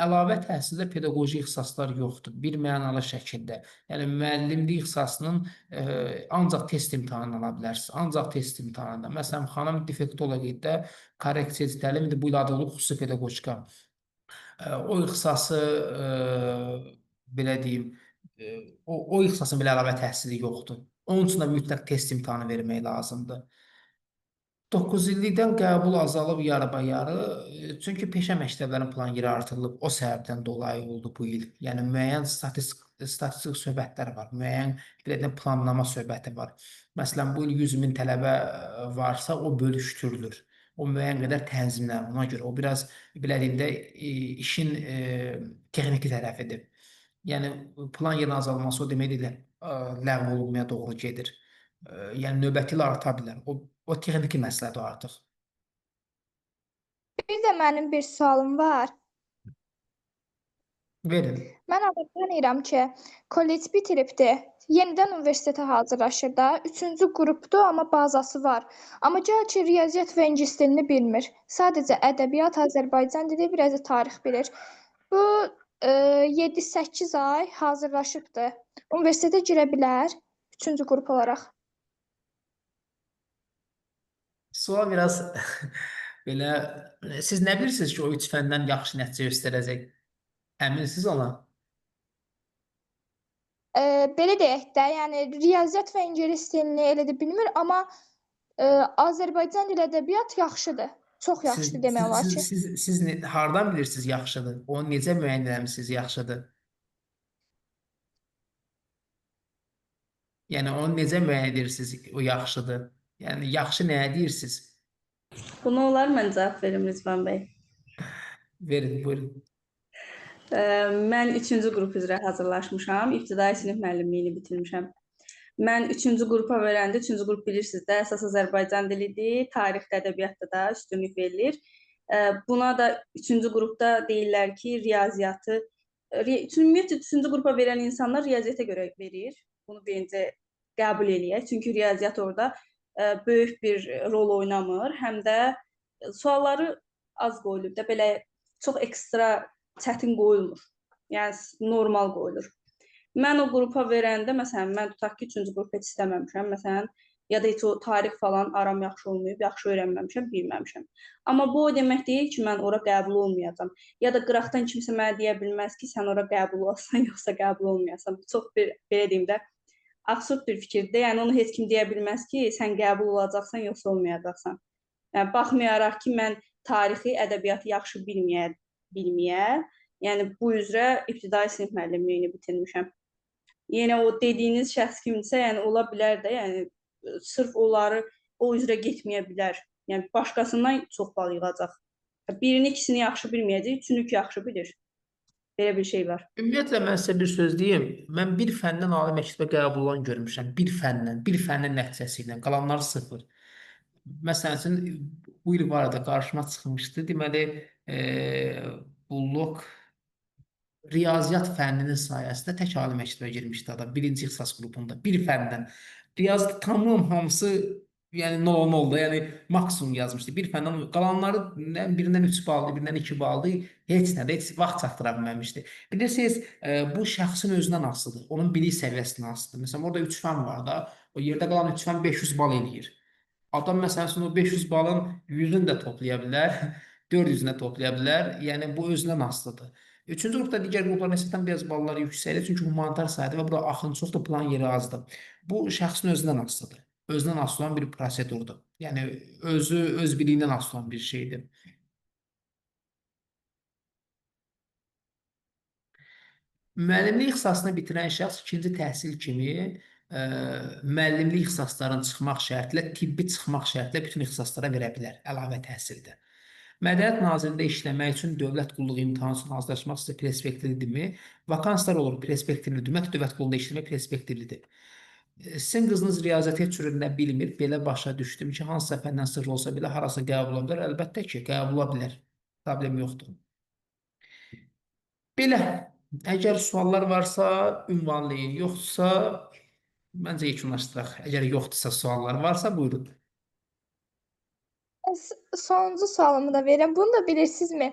Speaker 2: Əlavə təhsildə pedaqoji ixtisaslar yoxdur, bir mənalı şəkildə. Yəni müəllimlik ixtisasının ancaq test imtahanını ala bilərsiniz, ancaq test imtahanında. Məsələn, xanım defektoloq idi, korreksiya təlim idi, bu il adı olub xüsusi pedaqogika. O ixtisası belə deyim, o ixtisasın belə əlavə təhsili yoxdur. Onun üçün də mütləq test imtahanı vermək lazımdır. 9 illikdən qəbul azalıb yarıbayarı, çünki peşə məktəblərinin plan yeri artırılıb, o səbəbdən dolayı oldu bu il. Yəni müəyyən statistik söhbətlər var, müəyyən belə deyim, planlama söhbəti var. Məsələn, bu il 100.000 tələbə varsa, o bölüşdürülür. O müəyyən qədər tənzimlənir. Ona görə o biraz belə deyim də işin texniki tərəfidir. Yəni plan yerinin azalması o demək deyil, ləğv olunmaya doğru gedir. Yəni növbəti il arta bilər. O texniki məsələdir artıq.
Speaker 6: Bir də mənim bir sualım var.
Speaker 2: Verin.
Speaker 6: Mən tanıyıram ki, kollec bitiribdi. Yenidən universitetə hazırlaşır da. 3-cü qrupdur, amma bazası var. Amma gəl ki, riyaziyyat və ingilis dilini bilmir. Sadəcə ədəbiyyat, Azərbaycan dili, biraz da tarix bilir. Bu 7-8 ay hazırlaşıbdı. Universitetə girə bilər 3-cü qrup olaraq.
Speaker 2: Sual biraz belə, siz nə bilirsiniz ki, o 3 fəndən yaxşı nəticə göstərəcək? Əminsiniz ona?
Speaker 6: Belə deyək də, yəni riyaziyyat və ingilis dilini elə də bilmir, amma Azərbaycan dili ədəbiyyat yaxşıdır. Çox yaxşıdır demək olar ki.
Speaker 2: Siz hardan bilirsiniz yaxşıdır? Onu necə müəyyən etmisiniz yaxşıdır? Yəni onu necə müəyyən edirsiniz o yaxşıdır? Yəni yaxşı nəyə deyirsiniz?
Speaker 1: Buna olar mən cavab verim Rizvan bəy.
Speaker 2: Verin, buyurun.
Speaker 1: Mən 3-cü qrup üzrə hazırlaşmışam. İbtidai sinif müəllimliyini bitirmişəm. Mən 3-cü qrupa verəndə, 3-cü qrup bilirsiniz də, əsas Azərbaycan dilidir, tarixdə, ədəbiyyatda da üstünlük verilir. Buna da 3-cü qrupda deyirlər ki, riyaziyyatı, ümumiyyətlə 3-cü qrupa verən insanlar riyaziyyata görə verir. Bunu birinci qəbul eləyək. Çünki riyaziyyat orada böyük bir rol oynamır. Həm də sualları az qoyulub da, belə çox ekstra çətin qoyulmur. Yəni normal qoyulur. Mən o qrupa verəndə, məsələn, mən tutaq ki, 3-cü qrup heç istəməmişəm, məsələn, ya da heç o tarix falan aram yaxşı olmayıb, yaxşı öyrənməmişəm, bilməmişəm. Amma bu o demək deyil ki, mən ora qəbul olmayacam. Ya da qıraqdan kimsə mənə deyə bilməz ki, sən ora qəbul olsan, yoxsa qəbul olmayasan. Bu çox bir, belə deyim də, absurd bir fikirdir. Yəni onu heç kim deyə bilməz ki, sən qəbul olacaqsan, yoxsa olmayacaqsan. Yəni baxmayaraq ki, mən tarixi, ədəbiyyatı yaxşı bilməyə, yəni bu üzrə ibtidai sinif müəllimliyini bitirmişəm. Yəni o dediyiniz şəxs kimdirsə, yəni ola bilər də, yəni sırf onları o üzrə getməyə bilər. Yəni başqasından çox bal yığacaq. Birini, ikisini yaxşı bilməyəcək, üçünü ki yaxşı bilir. Belə bir şey var.
Speaker 2: Ümumiyyətlə mən sizə bir söz deyim. Mən bir fəndən ali məktəbə qəbul olan görmüşəm. Bir fəndən nəticəsi ilə. Qalanları sıfır. Məsəl üçün bu il var da qarşıma çıxmışdı. Deməli, Bullok riyaziyyat fənninin sayəsində tək ali məktəbə girmişdi adam. Birinci ixtisas qrupunda. Bir fəndən. Riyaziyyat tamam hamısı yəni 0-0 da, yəni maksimum yazmışdı. Bir fəndən qalanları birindən 3 baldı, birindən 2 baldı. Heç nədə, heç vaxt çatdıra bilməmişdi. Bilirsiniz, bu şəxsin özündən asılıdır. Onun bilik səviyyəsindən asılıdır. Məsələn, orada 3 fən var da, o yerdə qalan 3 fən 500 bal eləyir. Adam məsəl üçün o 500 balın 100-ünü də toplaya bilər, 400-ünü də toplaya bilər. Yəni bu özündən asılıdır. Üçüncü qrupda digər qruplar nisbətən biraz ballar yüksəkdir. Çünki humanitar sahədir və burada axın çoxdur, plan yeri azdır. Bu şəxsin özündən asılıdır. Özündən asılı olan bir prosedurdur. Yəni öz biliyindən asılı olan bir şeydir. Müəllimlik ixtisasını bitirən şəxs ikinci təhsil kimi müəllimlik ixtisaslarının çıxmaq şərtilə, tibbi çıxmaq şərtilə bütün ixtisaslara verə bilər, əlavə təhsildə. Mədəniyyət Nazirliyində işləmək üçün dövlət qulluğu imtahanı üçün hazırlaşmaq sizə perspektivlidirmi? Vakanslar olur, perspektivlidir. Ümumiyyətlə dövlət qulluğunda işləmək perspektivlidir. Sizin qızınız riyaziyyat heç cüründə bilmir, belə başa düşdüm ki, hansısa fəndən sırrı olsa belə harasa qəbul ola bilər. Əlbəttə ki, qəbul ola bilər. Problem yoxdur. Belə, əgər suallar varsa, ünvanlayın. Yoxdursa, məncə yekunlaşdıraq. Əgər yoxdursa, suallar varsa, buyurun.
Speaker 6: Sonuncu sualımı da verirəm. Bunu da bilirsinizmi?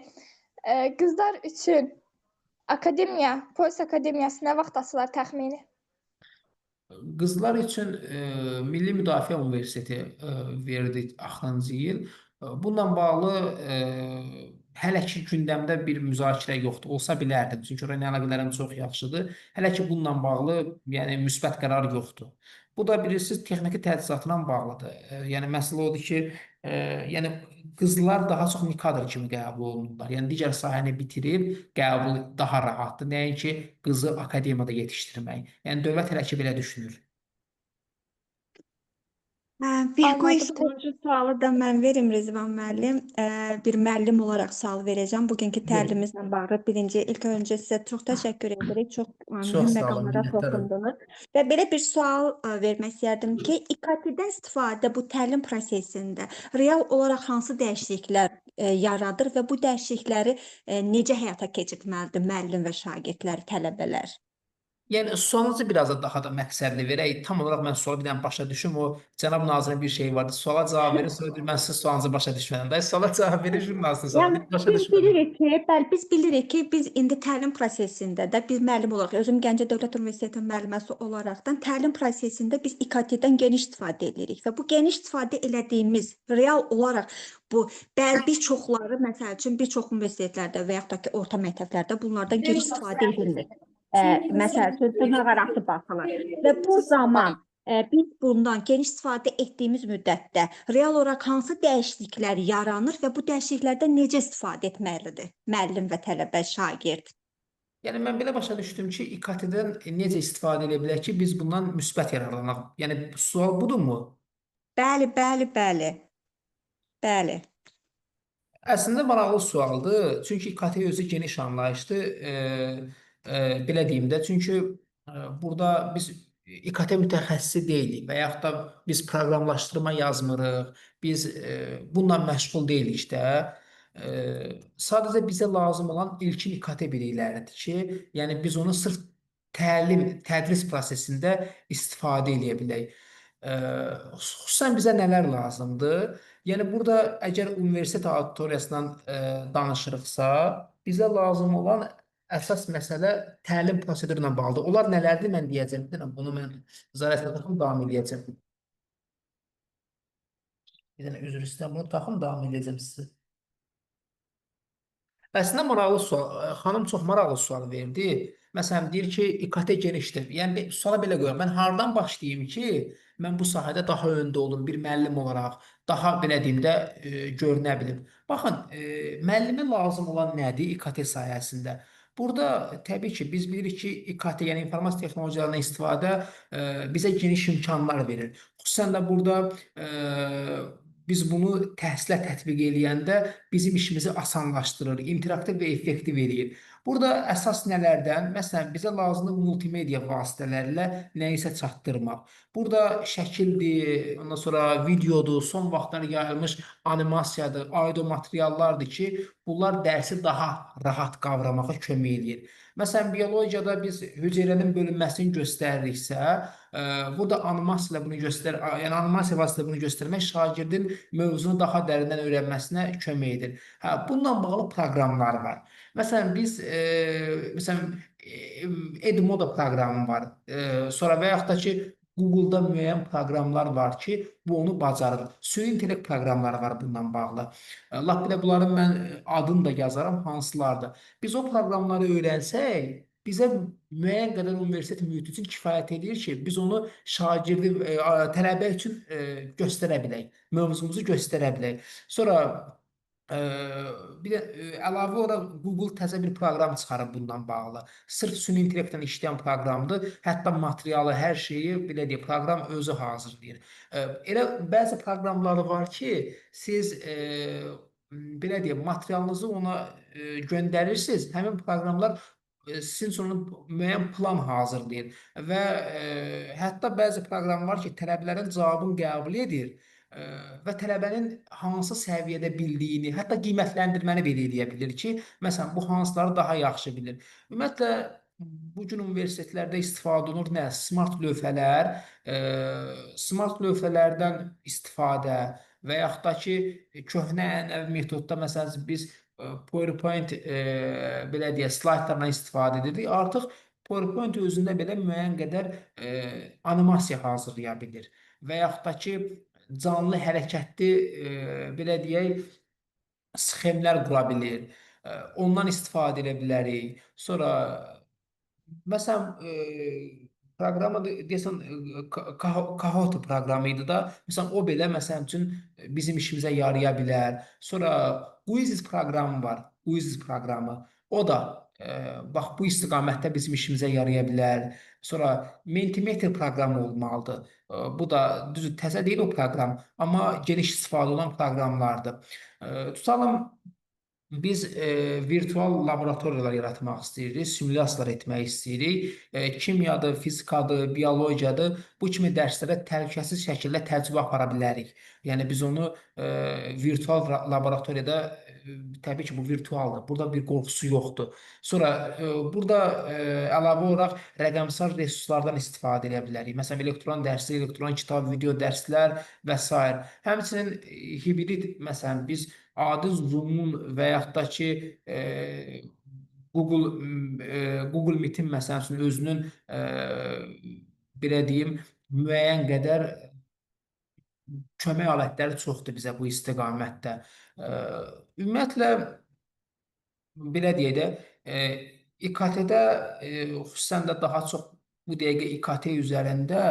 Speaker 6: Qızlar üçün polis akademiyası nə vaxt açılar təxmini?
Speaker 2: Qızlar üçün Milli Müdafiə Universiteti verdi axırıncı il. Bununla bağlı hələ ki gündəmdə bir müzakirə yoxdur. Olsa bilərdim. Çünki oraya əlaqələrim çox yaxşıdır. Hələ ki bununla bağlı yəni müsbət qərar yoxdur. Bu da bilirsiniz texniki təchizatla bağlıdır. Yəni məsələ odur ki, yəni qızlar daha çox kadr kimi qəbul olunurlar. Yəni digər sahəni bitirib qəbul daha rahatdır. Nəinki qızı akademiyada yetişdirmək. Yəni dövlət hələ ki belə düşünür.
Speaker 5: Bir qoy
Speaker 6: Anladım.
Speaker 5: sonuncu sualı da mən verim Rizvan müəllim. Bir müəllim olaraq sual verəcəm. Bugünkü təlimimizlə bağlı ilk öncə sizə çox təşəkkür edirik. Çox mühüm
Speaker 2: sağ olun,
Speaker 5: məqamlara
Speaker 2: minnətdaram.
Speaker 5: toxundunuz. Və belə bir sual vermək istərdim ki, İKT-dən istifadə bu təlim prosesində real olaraq hansı dəyişikliklər yaradır və bu dəyişiklikləri necə həyata keçirtməlidir müəllim və şagirdlər, tələbələr?
Speaker 2: Yəni sualınızı biraz da daha da məqsədli verək. Tam olaraq mən sualı bir dənə başa düşüm. O cənab nazirin bir şeyi vardı. Suala cavab verir, sonra deyir mən sizin sualınızı başa düşmədim. Də suala cavab verir, jurnalistın sualı.
Speaker 5: Yəni
Speaker 2: Biz başa
Speaker 5: biz
Speaker 2: düşmədim.
Speaker 5: bilirik ki, bəli, biz bilirik ki, biz indi təlim prosesində də biz müəllim olaraq, özüm Gəncə Dövlət Universitetinin müəlliməsi olaraqdan təlim prosesində biz İKT-dən geniş istifadə edirik və bu geniş istifadə elədiyimiz real olaraq bu bir çoxları məsəl üçün bir çox universitetlərdə və yaxud da ki, orta məktəblərdə bunlardan geniş istifadə edilir. Məsəl üçün dırnaqarası baxılır və bu zaman biz bundan geniş istifadə etdiyimiz müddətdə real olaraq hansı dəyişikliklər yaranır və bu dəyişikliklərdən necə istifadə etməlidir müəllim və tələbə, şagird?
Speaker 2: Yəni mən belə başa düşdüm ki, İKT-dən necə istifadə edə bilər ki, biz bundan müsbət yararlanaq. Yəni sual budurmu?
Speaker 5: Bəli, bəli, bəli. Bəli.
Speaker 2: Əslində maraqlı sualdır. Çünki İKT özü geniş anlayışdır. Belə deyim də, çünki burada biz İKT mütəxəssisi deyilik və yaxud da biz proqramlaşdırma yazmırıq, biz bununla məşğul deyilik də. Sadəcə bizə lazım olan ilkin İKT bilikləridir ki, yəni biz onu sırf tədris prosesində istifadə edə bilək. Xüsusən bizə nələr lazımdır? Yəni burada əgər universitet auditoriyasından danışırıqsa, bizə lazım olan əsas məsələ təlim proseduru ilə bağlıdır. Onlar nələrdir mən deyəcəm. Bunu mən zarətlə taxım davam edəcəm. Bir dənə üzr istəyirəm, bunu taxım davam edəcəm sizə. Əslində maraqlı sual, xanım çox maraqlı sual verdi. Məsələn, deyir ki, İKT genişdir. Yəni, suala belə qoyaq, mən hardan başlayayım ki, mən bu sahədə daha öndə olum, bir müəllim olaraq, daha belə deyim də, görünə bilim. Baxın, müəllimə lazım olan nədir İKT sayəsində? Burada təbii ki, biz bilirik ki, İKT, yəni informasiya texnologiyalarından istifadə bizə geniş imkanlar verir. Xüsusən Xüsusən də burada biz bunu təhsilə tətbiq eləyəndə bizim işimizi asanlaşdırır, interaktiv və effektiv eləyir. Burada əsas nələrdən? Məsələn, bizə lazımdır multimedia vasitələri ilə nəyisə çatdırmaq. Burada şəkildir, ondan sonra videodur, son vaxtlar yayılmış animasiyadır, audio materiallardır ki, bunlar dərsi daha rahat qavramağa kömək eləyir. Məsələn, biologiyada biz hüceyrənin bölünməsini göstəririksə, burada animasiya ilə bunu yəni animasiya vasitəsilə bunu göstərmək şagirdin mövzunu daha dərindən öyrənməsinə kömək edir. Hə, bununla bağlı proqramlar var. Məsələn, biz məsələn Edmodo proqramı var. Sonra və yaxud da ki, Google-da müəyyən proqramlar var ki, bu onu bacarır. Süni intellekt proqramları var bununla bağlı. Lap belə bunların mən adını da yazaram, hansılardır. Biz o proqramları öyrənsək, bizə müəyyən qədər universitet mühiti üçün kifayət edir ki, biz onu şagirdi, tələbə üçün göstərə bilək, mövzumuzu göstərə bilək. Sonra bir də əlavə olaraq Google təzə bir proqram çıxarıb bundan bağlı. Sırf süni intellektlə işləyən proqramdır. Hətta materialı, hər şeyi belə deyək, proqram özü hazırlayır. Elə bəzi proqramları var ki, siz belə deyək, materialınızı ona göndərirsiniz. Həmin proqramlar sizin üçün müəyyən plan hazırlayır və hətta bəzi proqram var ki, tələbələrin cavabını qəbul edir və tələbənin hansı səviyyədə bildiyini, hətta qiymətləndirməni belə eləyə bilir ki, məsələn, bu hansıları daha yaxşı bilir. Ümumiyyətlə, bu gün universitetlərdə istifadə olunur nə? Smart lövhələrdən istifadə və yaxud da ki, köhnə ənənəvi metodda, məsələn, biz PowerPoint, belə deyək, slaytlardan istifadə edirdik. Artıq PowerPoint özündə belə müəyyən qədər animasiya hazırlaya bilir və yaxud da ki, canlı hərəkətli, belə deyək, sxemlər qura bilir. Ondan istifadə edə bilərik. Sonra, məsələn, proqramı deyəsən, Kahoot proqramı idi da, məsələn, o belə, məsələn üçün, bizim işimizə yaraya bilər. Sonra, Quizzes proqramı var, Quizzes proqramı. O da, bax, bu istiqamətdə bizim işimizə yaraya bilər. Sonra, Mentimeter proqramı olmalıdır. Bu da, düzdür, təzə deyil o proqram, amma geniş istifadə olunan proqramlardır. Tutalım, biz virtual laboratoriyalar yaratmaq istəyirik, simulyasiyalar etmək istəyirik. Kimyadır, fizikadır, biologiyadır. Bu kimi dərslərə təhlükəsiz şəkildə təcrübə apara bilərik. Yəni, biz onu virtual laboratoriyada, təbii ki, bu virtualdır. Burada bir qorxusu yoxdur. Sonra, burada əlavə olaraq rəqəmsal resurslardan istifadə edə bilərik. Məsələn, elektron dərslər, elektron kitab, video dərslər və s. Həmçinin hibrid, məsələn, biz adi Zoom-un və yaxud da ki, Google Meet-in məsələn üçün özünün belə deyim, müəyyən qədər kömək alətləri çoxdur bizə bu istiqamətdə. Ümumiyyətlə, belə deyək də, İKT-də xüsusən də daha çox bu dəqiqə İKT üzərində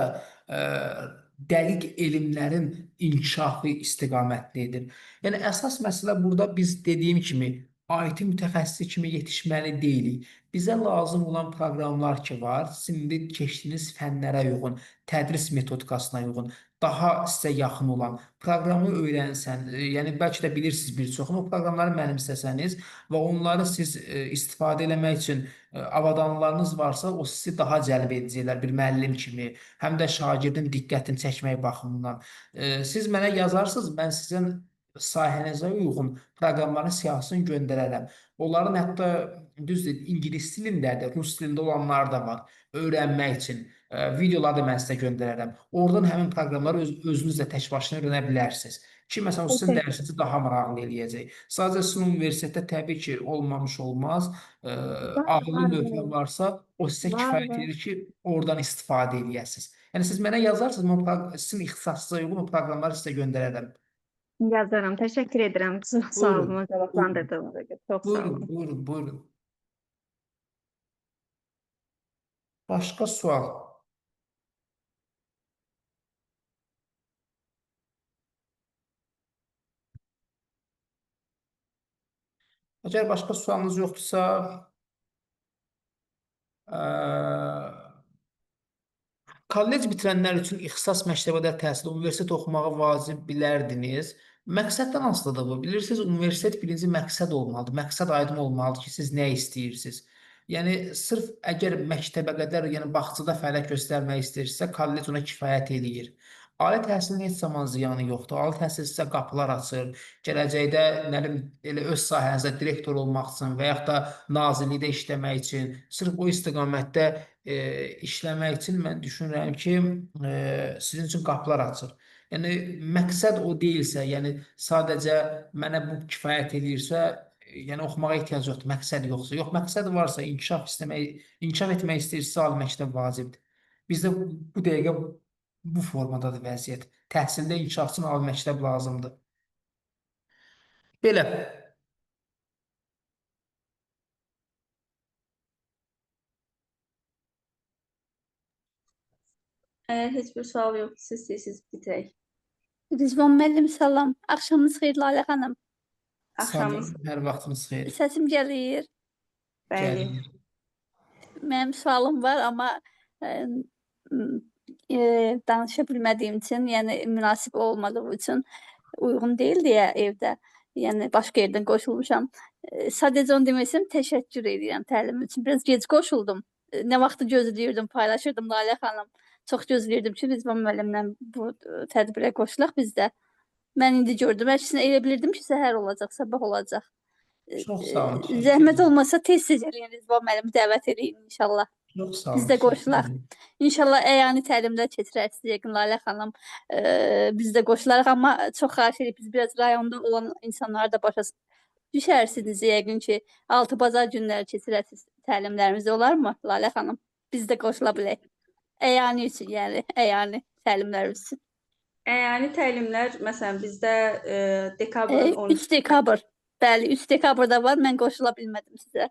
Speaker 2: dəqiq elmlərin inkişafı istiqamətlidir. Yəni, əsas məsələ burada biz dediyim kimi, IT mütəxəssisi kimi yetişməli deyilik. Bizə lazım olan proqramlar ki var, sizin indi keçdiyiniz fənlərə uyğun, tədris metodikasına uyğun, daha sizə yaxın olan proqramı öyrənsən, yəni bəlkə də bilirsiniz bir çoxunu, o proqramları mənimsəsəniz və onları siz istifadə eləmək üçün avadanlarınız varsa, o sizi daha cəlb edəcəklər bir müəllim kimi, həm də şagirdin diqqətini çəkmək baxımından. Siz mənə yazarsınız, mən sizin sahənizə uyğun proqramların siyahısını göndərərəm. Onların hətta düzdür, ingilis dilindədir, rus dilində olanlar da var öyrənmək üçün. Videoları da mən sizə göndərərəm. Oradan həmin proqramları özünüz də tək başına öyrənə bilərsiniz. Ki, məsələn, sizin dərsinizi daha maraqlı eləyəcək. Sadəcə sizin universitetdə təbii ki, olmamış olmaz. Ağıllı lövhə varsa, o sizə kifayət edir ki, oradan istifadə eləyəsiniz. Yəni, siz mənə yazarsınız, mən sizin ixtisasınıza uyğun o proqramları sizə göndərərəm.
Speaker 5: Yazaram. Təşəkkür edirəm. Sağ olun, cavablandırdığınıza görə. Çox sağ olun.
Speaker 2: Buyurun. Başqa sual? Əgər başqa sualınız yoxdursa, Kollec bitirənlər üçün ixtisas məktəbədə təhsil, universitet oxumağı vacib bilərdiniz. Məqsəddən asılıdır bu. Bilirsiniz, universitet birinci məqsəd olmalıdır. Məqsəd aydın olmalıdır ki, siz nə istəyirsiniz. Yəni, sırf əgər məktəbə qədər, yəni bağçada fəaliyyət göstərmək istəyirsə, kollec ona kifayət eləyir. Ali təhsilin heç zaman ziyanı yoxdur. Ali təhsil sizə qapılar açır. Gələcəkdə, nə bilim, elə öz sahənizdə direktor olmaq üçün və yaxud da nazirlikdə işləmək üçün, sırf o istiqamətdə işləmək üçün mən düşünürəm ki, sizin üçün qapılar açır. Yəni, məqsəd o deyilsə, yəni sadəcə mənə bu kifayət edirsə, yəni oxumağa ehtiyac yoxdur, məqsəd yoxsa. Yox, məqsəd varsa, inkişaf etmək istəyirsə, ali məktəb vacibdir. Bizdə bu dəqiqə bu formadadır vəziyyət. Təhsildə inkişaf üçün ali məktəb lazımdır. Belə.
Speaker 1: Əgər heç bir sual yoxdursa, istəyirsiniz bitirək.
Speaker 8: Rizvan müəllim salam. Axşamınız xeyir Lalə xanım.
Speaker 1: Axşamınız
Speaker 2: Salam, hər vaxtınız xeyir.
Speaker 8: Səsim gəlir.
Speaker 1: bəli.
Speaker 2: Gəlir.
Speaker 8: Mənim sualım var, amma e, danışa bilmədiyim üçün, yəni münasib olmadığı üçün uyğun deyil deyə evdə, yəni başqa yerdən qoşulmuşam. Sadəcə onu demək istəyirəm, təşəkkür edirəm təlim üçün. Biraz gec qoşuldum. Nə vaxtı gözləyirdim, paylaşırdım Lalə xanım. Çox gözləyirdim ki, Rizvan müəllimlə bu tədbirə qoşulaq biz də. Mən indi gördüm. Əksinə elə bilirdim ki, səhər olacaq, sabah olacaq.
Speaker 2: Çox sağ olun. təşəkkür
Speaker 8: Zəhmət
Speaker 2: edirəm.
Speaker 8: olmasa tez-tez eləyin Rizvan müəllimi dəvət edin inşallah.
Speaker 2: Çox sağ
Speaker 8: Biz
Speaker 2: olun.
Speaker 8: də
Speaker 2: təşəkkür
Speaker 8: qoşulaq.
Speaker 2: edirəm.
Speaker 8: İnşallah əyani təlimdə keçirərsiniz yəqin Lalə xanım. Biz də qoşularıq, amma çox xahiş edirik biz biraz rayonda olan insanları da başa düşərsiniz yəqin ki, 6 bazar günləri keçirəsiniz təlimlərimizdə olarmı Lalə xanım? Biz də qoşula bilək. Əyani üçün, yəni əyani təlimlərimiz üçün.
Speaker 1: Yəni təlimlər, məsələn, bizdə dekabrın
Speaker 8: 3 dekabr. Bəli, 3 dekabrda var. Mən qoşula bilmədim sizə.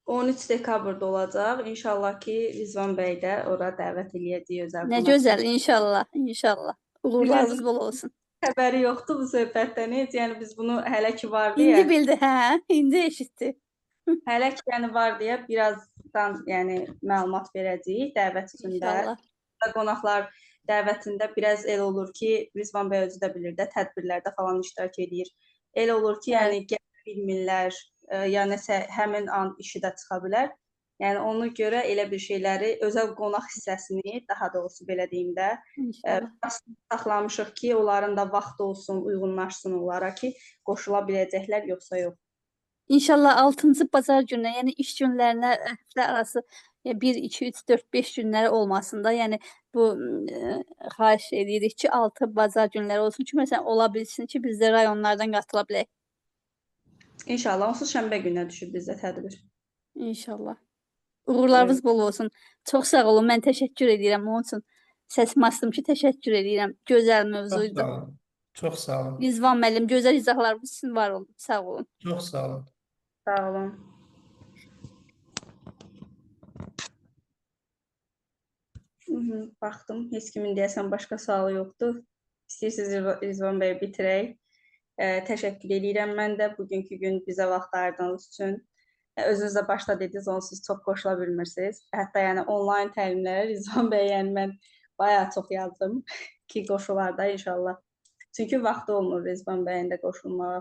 Speaker 1: 13 dekabrda olacaq. İnşallah ki, Rizvan bəy də ora dəvət eləyəcək özəl
Speaker 8: Nə
Speaker 1: qonaq.
Speaker 8: gözəl, inşallah, inşallah. Uğurlarınız bol olsun.
Speaker 1: Xəbəri yoxdur bu söhbətdən heç. Yəni biz bunu hələ ki var
Speaker 8: İndi
Speaker 1: deyə,
Speaker 8: bildi, hə? İndi eşitdi.
Speaker 1: hələ ki yəni var deyə birazdan yəni məlumat verəcəyik dəvət üçün də.
Speaker 8: İnşallah.
Speaker 1: Qonaqlar dəvətində biraz elə olur ki, Rizvan bəy özü də bilir də, tədbirlərdə falan iştirak edir. Elə olur ki, yəni gələ bilmirlər, ya nəsə həmin an işi də çıxa bilər. Yəni ona görə elə bir şeyləri, özəl qonaq hissəsini, daha doğrusu belə deyim də,
Speaker 8: İnşallah.
Speaker 1: saxlamışıq ki, onların da vaxtı olsun, uyğunlaşsın onlara ki, qoşula biləcəklər yoxsa yox.
Speaker 8: İnşallah 6-cı bazar gününə, yəni iş günlərinə həftə arası 1, 2, 3, 4, 5 günləri olmasın da. Yəni bu xahiş edirik ki, 6 bazar günləri olsun ki, məsələn ola bilsin ki, biz də rayonlardan qatıla bilək.
Speaker 1: İnşallah onsuz şənbə gününə düşür bizdə tədbir.
Speaker 8: İnşallah. Uğurlarınız bol olsun. Çox sağ olun. Mən təşəkkür edirəm onun üçün. Səsimi açdım ki, təşəkkür edirəm. Gözəl
Speaker 2: Çox
Speaker 8: mövzuydu.
Speaker 2: sağ olun. Çox sağ olun.
Speaker 8: Rizvan müəllim, gözəl izahlarınız üçün var olun. Sağ olun.
Speaker 2: Çox sağ olun.
Speaker 1: Sağ olun. Baxdım, heç kimin deyəsən başqa sualı yoxdur. İstəyirsiniz Rizvan bəy bitirək. Təşəkkür edirəm mən də bugünkü gün bizə vaxt ayırdığınız üçün. Özünüz də başda dediniz, onsuz çox qoşula bilmirsiniz. Hətta yəni onlayn təlimlərə Rizvan bəy, yəni mən bayağı çox yazdım ki, qoşular da inşallah. Çünki vaxtı olmur Rizvan bəyin də qoşulmağa.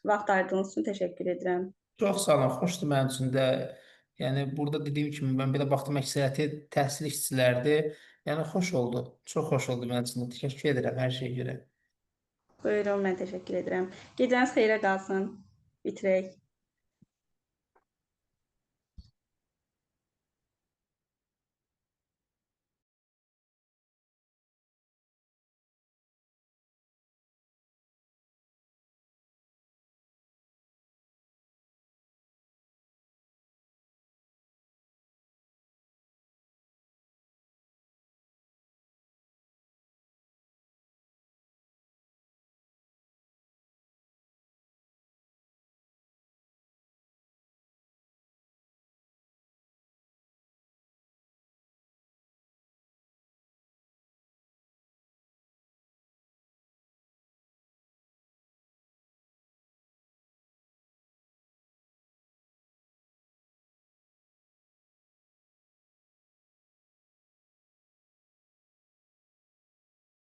Speaker 1: Vaxt ayırdığınız üçün təşəkkür edirəm.
Speaker 2: Çox sağ olun. Xoşdur mənim üçün də. Yəni burada dediyim kimi mən belə baxdım əksəriyyəti təhsil işçilərdir. Yəni xoş oldu. Çox xoş oldu mənim üçün. Təşəkkür edirəm hər şeyə görə.
Speaker 1: Buyurun, mən təşəkkür edirəm. Gecəniz xeyrə qalsın. Bitirək.